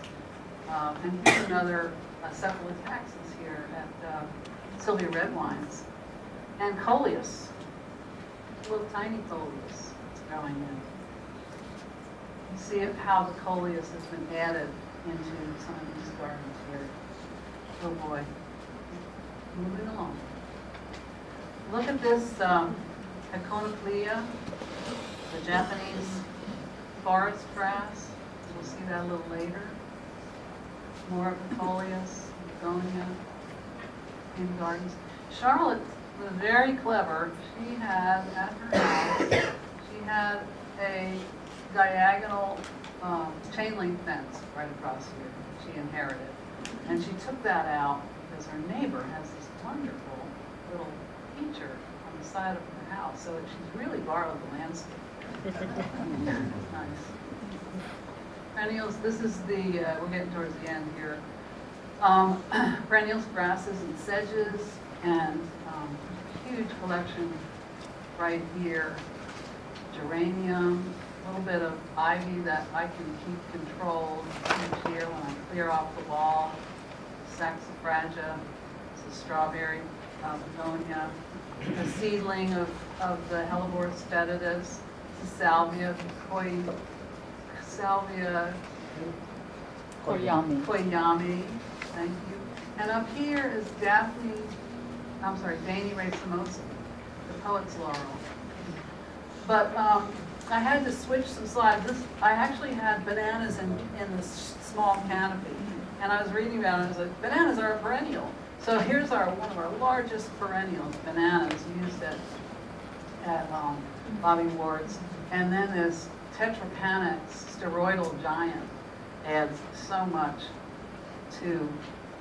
and here's another cephalotaxis here at Sylvia Redwine's, and coleus. Little tiny coleus growing in. You see how the coleus has been added into some of these gardens here. Oh boy. Moving along. Look at this Aconoplia, the Japanese forest grass. We'll see that a little later. More of the coleus, begonia in gardens. Charlotte was very clever. She had at her house, she had a diagonal chain link fence right across here. She inherited, and she took that out because her neighbor has this wonderful little feature on the side of her house. So she's really borrowed the landscape. Nice. Perennials. This is the we're getting towards the end here. Perennials, grasses, and sedges, and huge collection right here. Geranium, a little bit of ivy that I can keep controlled each year when I clear off the wall. Saxifraga, it's a strawberry begonia. A seedling of the Hellebores fetidas. It's a salvia, salvia koyami. Thank you. And up here is Dani racemosa, the poet's laurel. But I had to switch some slides. I actually had bananas in this small canopy, and I was reading about it. I was like, bananas are a perennial. So here's one of our largest perennials, bananas, used at Bobby Ward's. And then this Tetrapanax steroidal giant adds so much to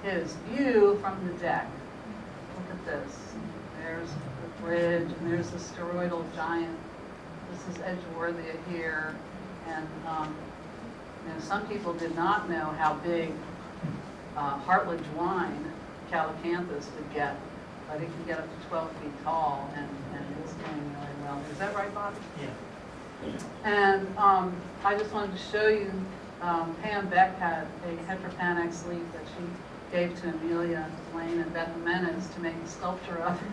his view from the deck. Look at this. There's the bridge, and there's the steroidal giant. This is Edgeworthia here. And some people did not know how big Hartledge wine, Calacanthus, could get, but it can get up to 12 feet tall, and it's doing really well. Is that right, Bobby? Yeah. And I just wanted to show you, Pam Beck had a Tetrapanax leaf that she gave to Amelia Lane and Beth Jimenez to make a sculpture of it.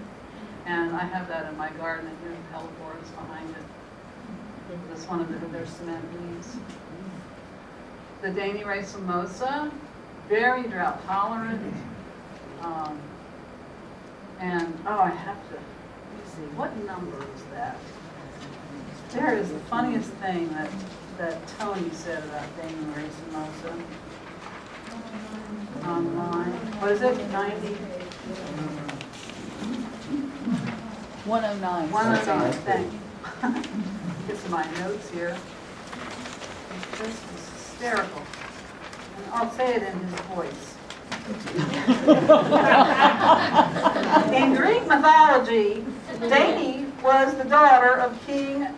And I have that in my garden, and here's Hellebores behind it. That's one of their cement leaves. the Danny racemosa, very drought tolerant. And, oh, I have to, let me see, what number is that? There is the funniest thing that Tony said about Danny racemosa online. What is it, 90? 109. 109, thank you. Get to my notes here. This is hysterical. And I'll say it in his voice. In Greek mythology, Danae was the daughter of King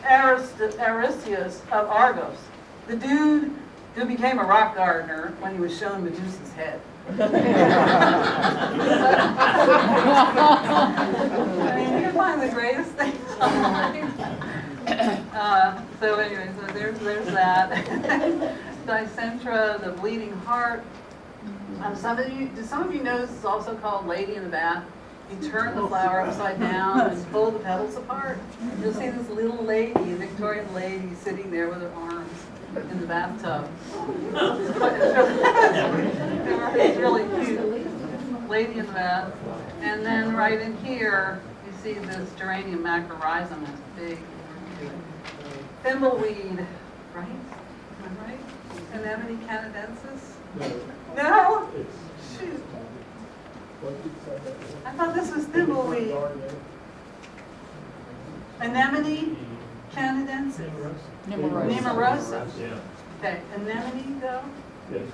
Aristeus of Argos, the dude who became a rock gardener when he was shown Medusa's head. I mean, you can find the greatest things online. So anyway, so there's that. Dicentra, the bleeding heart. Some of you know this is also called Lady in the Bath? You turn the flower upside down and pull the petals apart. You'll see this little lady, a Victorian lady, sitting there with her arms in the bathtub. It's really cute. Lady in the Bath. And then right in here, you see this geranium macrorhizum. It's big. Thimbleweed, right? Am I right? Anemone canadensis? No? Shoot. I thought this was thimbleweed. Anemone canadensis? Nemorosa. Okay, anemone though? Yes.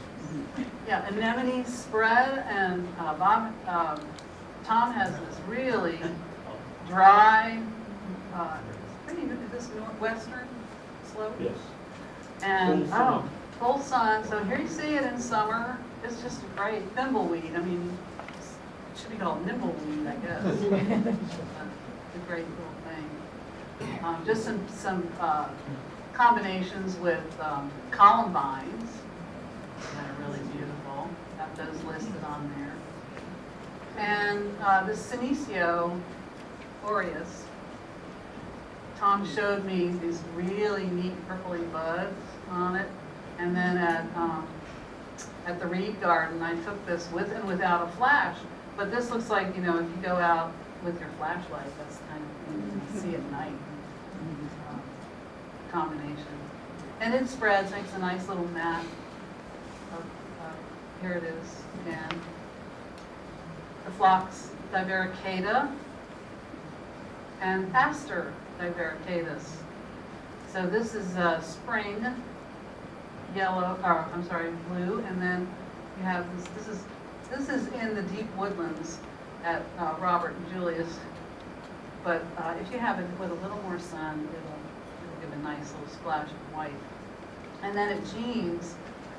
Yeah, anemone spread, and Tom has this really dry, pretty this northwestern slope. Yes. And, full sun. So here you see it in summer. It's just great. Thimbleweed. I mean, it should be called nimbleweed, I guess. It's a great little thing. Just some combinations with columbines that are really beautiful. Got those listed on there. And the Senecio aureus. Tom showed me these really neat purpley buds on it. And then at the Reed Garden, I took this with and without a flash. But this looks like, you know, if you go out with your flashlight, that's kind of thing you see at night. Combination. And it spreads, makes a nice little mat. Here it is again. The phlox divericata and Aster divericatus. So this is spring yellow, or I'm sorry, blue, and then you have this. This is in the deep woodlands at Robert and Julius. But if you have it with a little more sun, it'll give a nice little splash of white. And then at Jean's,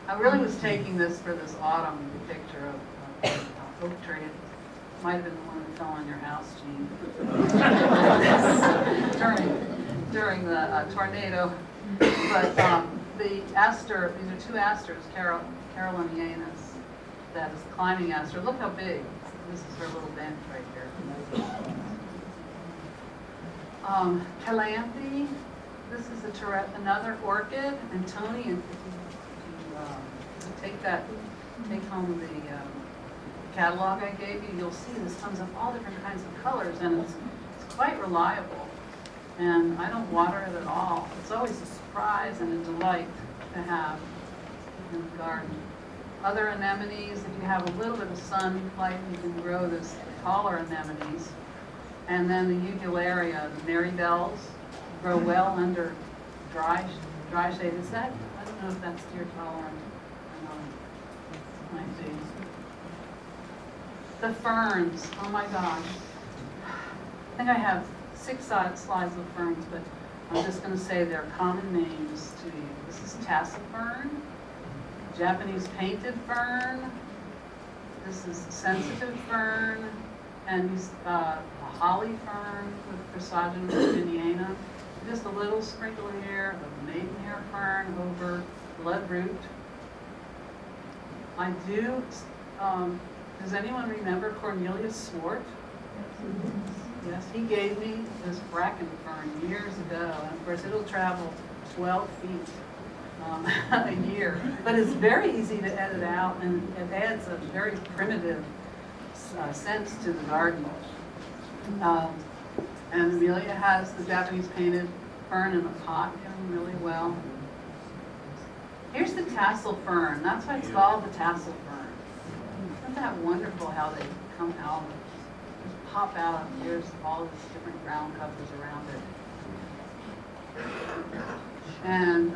I really was taking this for this autumn picture of oak tree. It might have been the one that fell on your house, Jean, during the tornado. But the aster, these are two asters, Carolinianus, that is climbing aster. Look how big. This is her little bench right here. Calanthe, this is another orchid. And Tony, if you take home the catalog I gave you, you'll see this comes up all different kinds of colors, and it's quite reliable. And I don't water it at all. It's always a surprise and a delight to have in the garden. Other anemones, if you have a little bit of sunlight, you can grow this taller anemones. And then the ugularia, the marybells, grow well under dry shade. Is that, I don't know if that's deer tolerant. Might be. The ferns, oh my gosh. I think I have 6 slides of ferns, but I'm just going to say their common names to you. This is tassifern, Japanese painted fern. This is sensitive fern, and these a holly fern with Chrysogenum virginiana. Just a little sprinkle here of maidenhair fern over bloodroot. I do. Does anyone remember Cornelius Swart? Yes, he gave me this bracken fern years ago, and of course it'll travel 12 feet a year. But it's very easy to edit out, and it adds a very primitive sense to the garden. And Amelia has the Japanese painted fern in a pot, doing really well. Here's the tassel fern. That's why it's called the tassel fern. Isn't that wonderful how they come out, just pop out, and here's all these different ground covers around it. And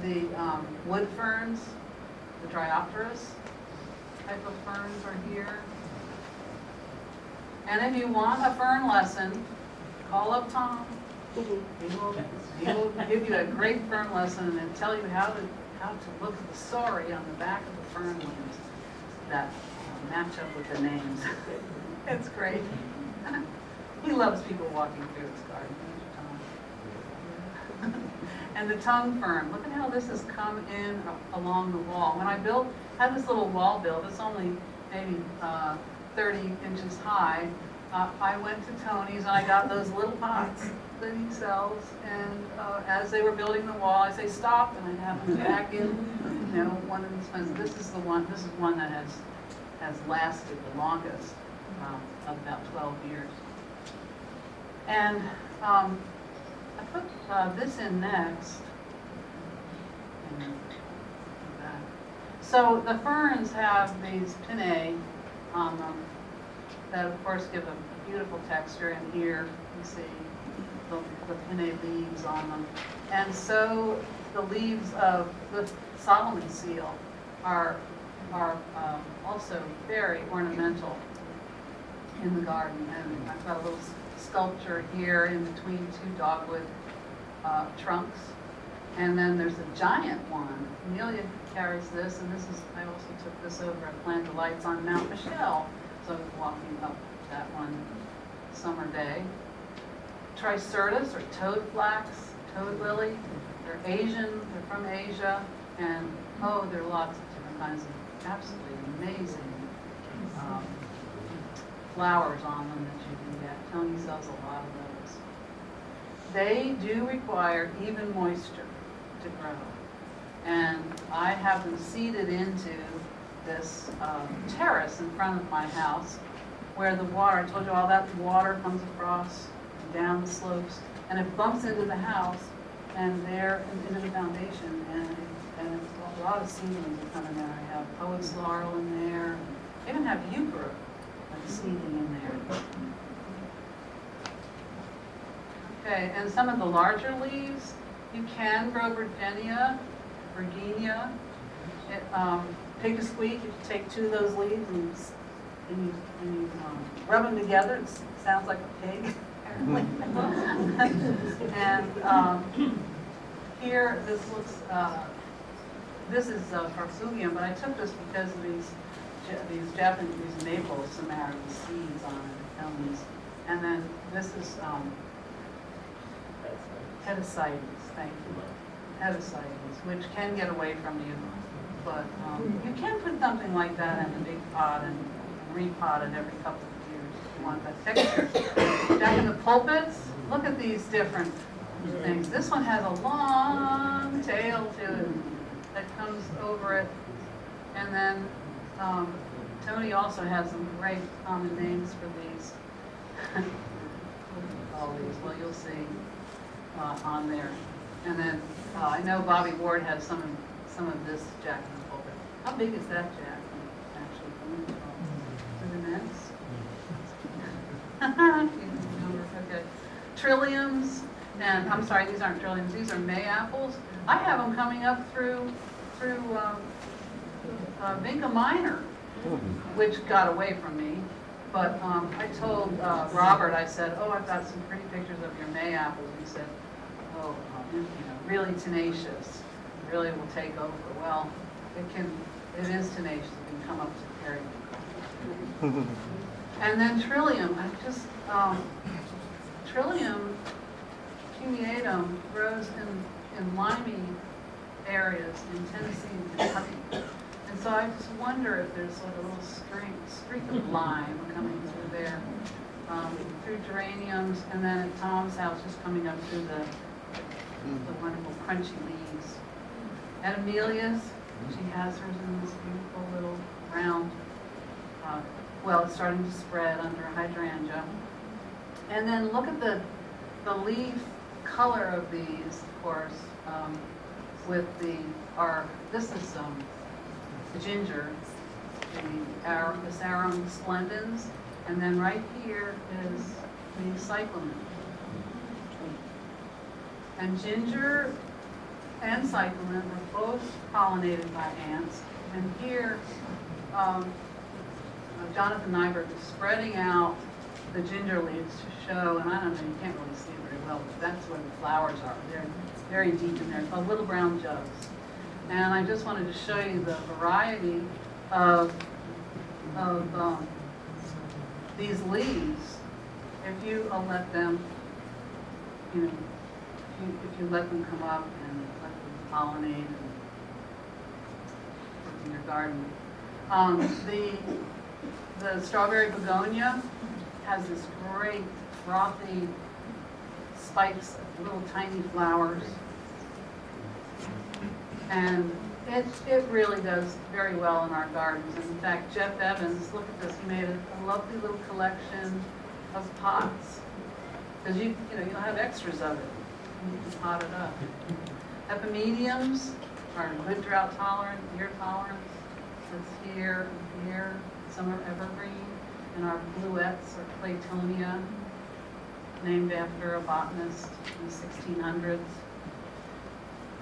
the wood ferns, the Dryopteris type of ferns are here. And if you want a fern lesson, call up Tom. He will give you a great fern lesson and tell you how to look at the sorry on the back of the fern leaves that match up with the names. It's great. He loves people walking through his garden. And the tongue fern, look at how this has come in along the wall. When I had this little wall built, it's only maybe 30 inches high. I went to Tony's and I got those little pots that he sells, and as they were building the wall, I say stop, and I'd have them back in, one of these ones. This is one that has lasted the longest, of about 12 years. And I put this in next. So the ferns have these pinnae on them that of course give a beautiful texture, and here you see the pinnae leaves on them. And so the leaves of the Solomon seal are also very ornamental in the garden. And I've got a little sculpture here in between two dogwood trunks. And then there's a giant one. Amelia carries this, and I also took this over at Plantaholics on Mount Michelle. So I was walking up that one summer day. Tricertus, or toad flax, toad lily. They're Asian, they're from Asia, and there are lots of different kinds of absolutely amazing flowers on them that you can get. Tony sells a lot of those. They do require even moisture to grow. And I have them seeded into this terrace in front of my house where the water, I told you all that water comes across and down the slopes, and it bumps into the house and there into the foundation, and a lot of seedlings are coming there. I have poet's laurel in there. I even have euchre seeding in there. Okay, and some of the larger leaves, you can grow Virginia, pig to squeak. If you take two of those leaves and you rub them together, it sounds like a pig. And here, this is Farfugium, but I took this because of these Japanese maple samaritan seeds on it, and then this is Hedysides, thank you. Hedysides, which can get away from you, but you can put something like that in a big pot and repot it every couple of years if you want that texture. Down in the pulpits, look at these different things. This one has a long tail to it that comes over it, and then Tony also has some great common names for these. All these, well, you'll see on there. And then I know Bobby Ward has some of this jack in the pulpit. How big is that jack? Actually, okay. Trilliums, and I'm sorry, these aren't trilliums. These are May apples. I have them coming up through Vinca Minor, which got away from me. But I told Robert, I said, I've got some pretty pictures of your May apples. He said, really tenacious, really will take over. Well, it is tenacious. It can come up to carry. And then Trillium, Trillium cuneatum grows in limey areas in Tennessee and Kentucky. And so I just wonder if there's like a little streak of lime coming through there, through geraniums, and then at Tom's house, just coming up through the wonderful crunchy leaves. And Amelia's, she has hers in this beautiful little round, well, it's starting to spread under a hydrangea. And then look at the leaf color of these, of course, with this is the ginger, this arum splendens, and then right here is the cyclamen. And ginger and cyclamen are both pollinated by ants. And here, Jonathan Nyberg is spreading out the ginger leaves to show, and I don't know, you can't really see it very well, but that's where the flowers are. They're very deep in there, called little brown jugs. And I just wanted to show you the variety of these leaves. If you let them, if you let them come up and let them pollinate and work in your garden. The strawberry begonia has this great frothy spikes of little tiny flowers. And it really does very well in our gardens. And in fact, Jeff Evans, look at this, he made a lovely little collection of pots. Because you have extras of it. You can pot it up. Epimediums are good drought tolerant, year tolerant. It's here and here. Some are evergreen. And our bluettes are Claytonia, named after a botanist in the 1600s,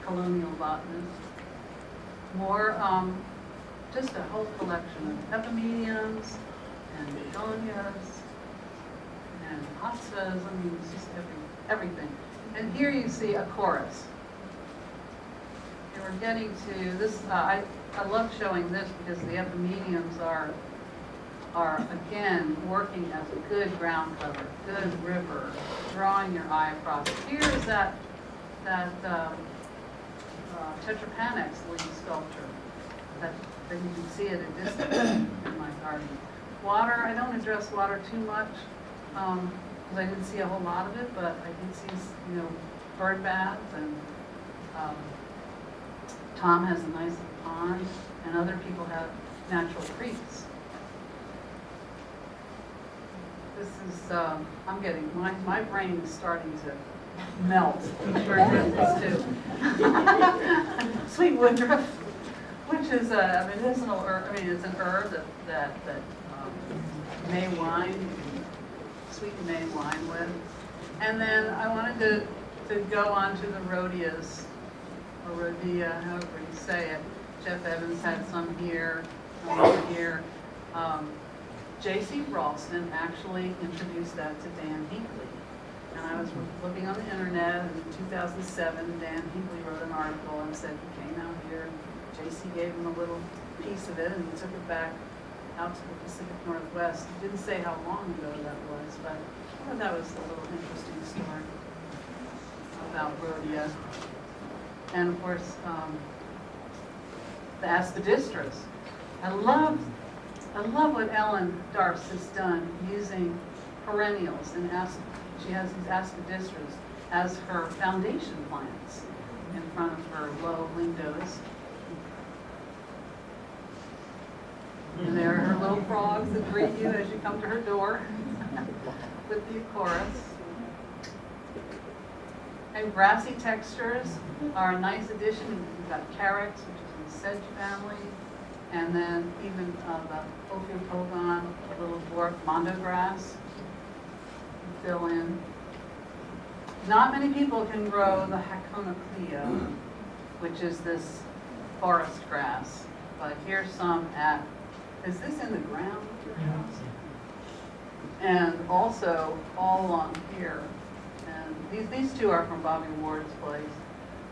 colonial botanist. More, just a whole collection of epimediums and begonias and hostas. I mean, it's just everything. And here you see a chorus. And we're getting to this. I love showing this because the epimediums are again working as a good ground cover, good river, drawing your eye across. Here is that Tetrapanax leaf sculpture that you can see at a distance in my garden. Water, I don't address water too much because I didn't see a whole lot of it, but I did see, bird baths, and Tom has a nice pond, and other people have natural creeks. This is, I'm getting, my brain is starting to melt. I'm sure yours is too. Sweet woodruff, which is a medicinal herb. It's an herb that May wine, you can sweeten May wine with. And then I wanted to go on to the rhodias, or rhodia, however you say it. Jeff Evans had some here, over here. J.C. Ralston actually introduced that to Dan Hinckley. And I was looking on the internet, and in 2007, Dan Hinckley wrote an article and said he came out here, and J.C. gave him a little piece of it, and he took it back out to the Pacific Northwest. He didn't say how long ago that was, but I thought that was a little interesting story about rhodia. And of course, the aspidistras. I love what Ellen Darce has done using perennials, and she has these aspidistras as her foundation plants in front of her low windows. And there are her little frogs that greet you as you come to her door with the chorus. And grassy textures are a nice addition. We've got carex, which is in the sedge family, and then even the Ophiopogon, a little dwarf mondo grass. Fill in. Not many people can grow the Haconoclea, which is this forest grass, but here's some is this in the ground of your house? And also all along here. And these two are from Bobby Ward's place,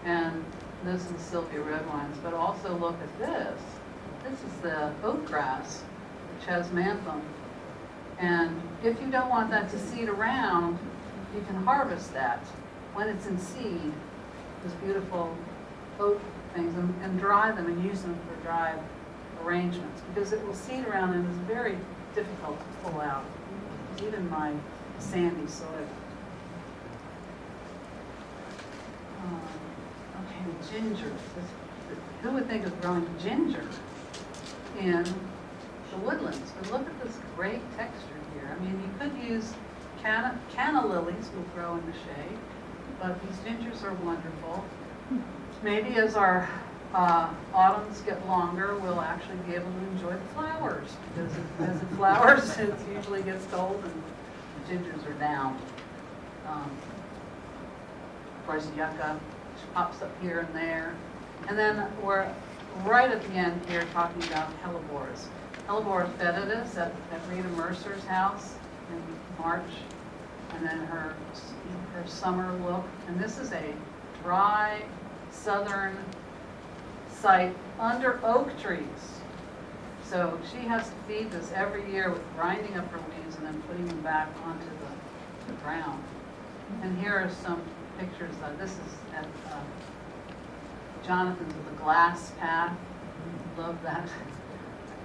and this is Sylvia red wines, but also look at this. This is the oat grass, which has manthum. And if you don't want that to seed around, you can harvest that when it's in seed, those beautiful oat things, and dry them and use them for dry arrangements, because it will seed around and it's very difficult to pull out, even my sandy soil. Okay, the ginger. who would think of growing ginger in the woodlands? But look at this great texture here. I mean, you could use canna lilies will grow in the shade, but these gingers are wonderful. Maybe as our autumns get longer, we'll actually be able to enjoy the flowers, because as it flowers, it usually gets cold and the gingers are down. Of course, yucca pops up here and there. And then we're right at the end here talking about Hellebores. Hellebore feted us at Rita Mercer's house in March, and then her summer look. And this is a dry southern site under oak trees. So she has to feed this every year with grinding up her leaves and then putting them back onto the ground. And here are some pictures. This is at Jonathan's of the glass path. Love that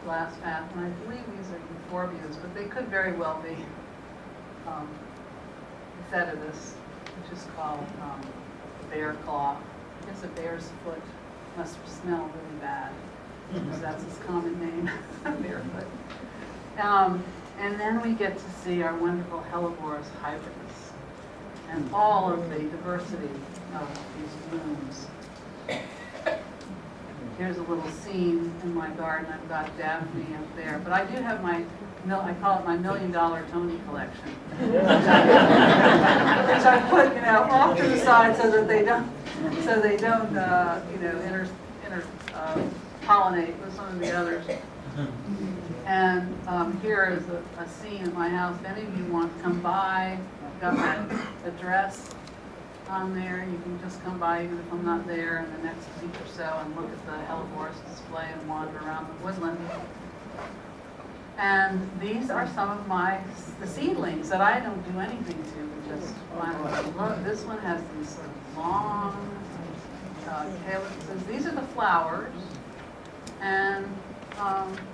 glass path. And I believe these are euphorbias, but they could very well be fetidus, which is called bear claw. It's a bear's foot. Must smell really bad, because that's its common name, barefoot. And then we get to see our wonderful Hellebores hybridus and all of the diversity of these blooms. Here's a little scene in my garden. I've got Daphne up there, but I do have my, I call it my $1 million Tony collection, which I put, off to the side so that they don't, pollinate with some of the others. And here is a scene in my house. If any of you want to come by, I've got my address on there. You can just come by even if I'm not there in the next week or so and look at the Hellebores display and wander around the woodland. And these are some of the seedlings that I don't do anything to, but just look. This one has these sort of long calyxes. These are the flowers, and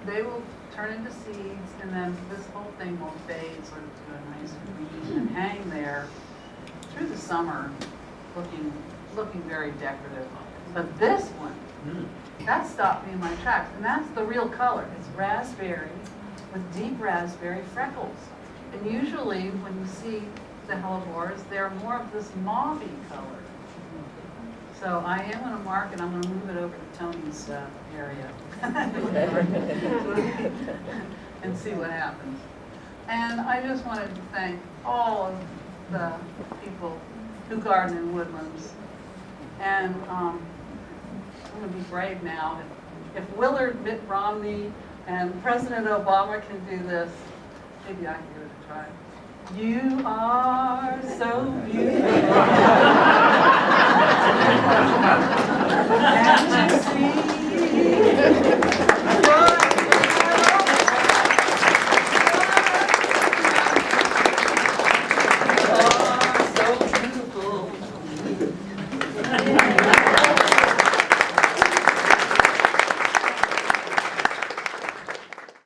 they will turn into seeds, and then this whole thing will fade sort of to a nice green and hang there through the summer, looking very decorative. But this one, that stopped me in my tracks, and that's the real color. It's raspberry with deep raspberry freckles. And usually when you see the Hellebores, they're more of this mauvey color. So I am going to mark it. I'm going to move it over to Tony's area and see what happens. And I just wanted to thank all of the people who garden in woodlands. And I'm going to be brave now. If Willard, Mitt Romney, and President Obama can do this, maybe I can give it a try. You are so beautiful. Can't you see?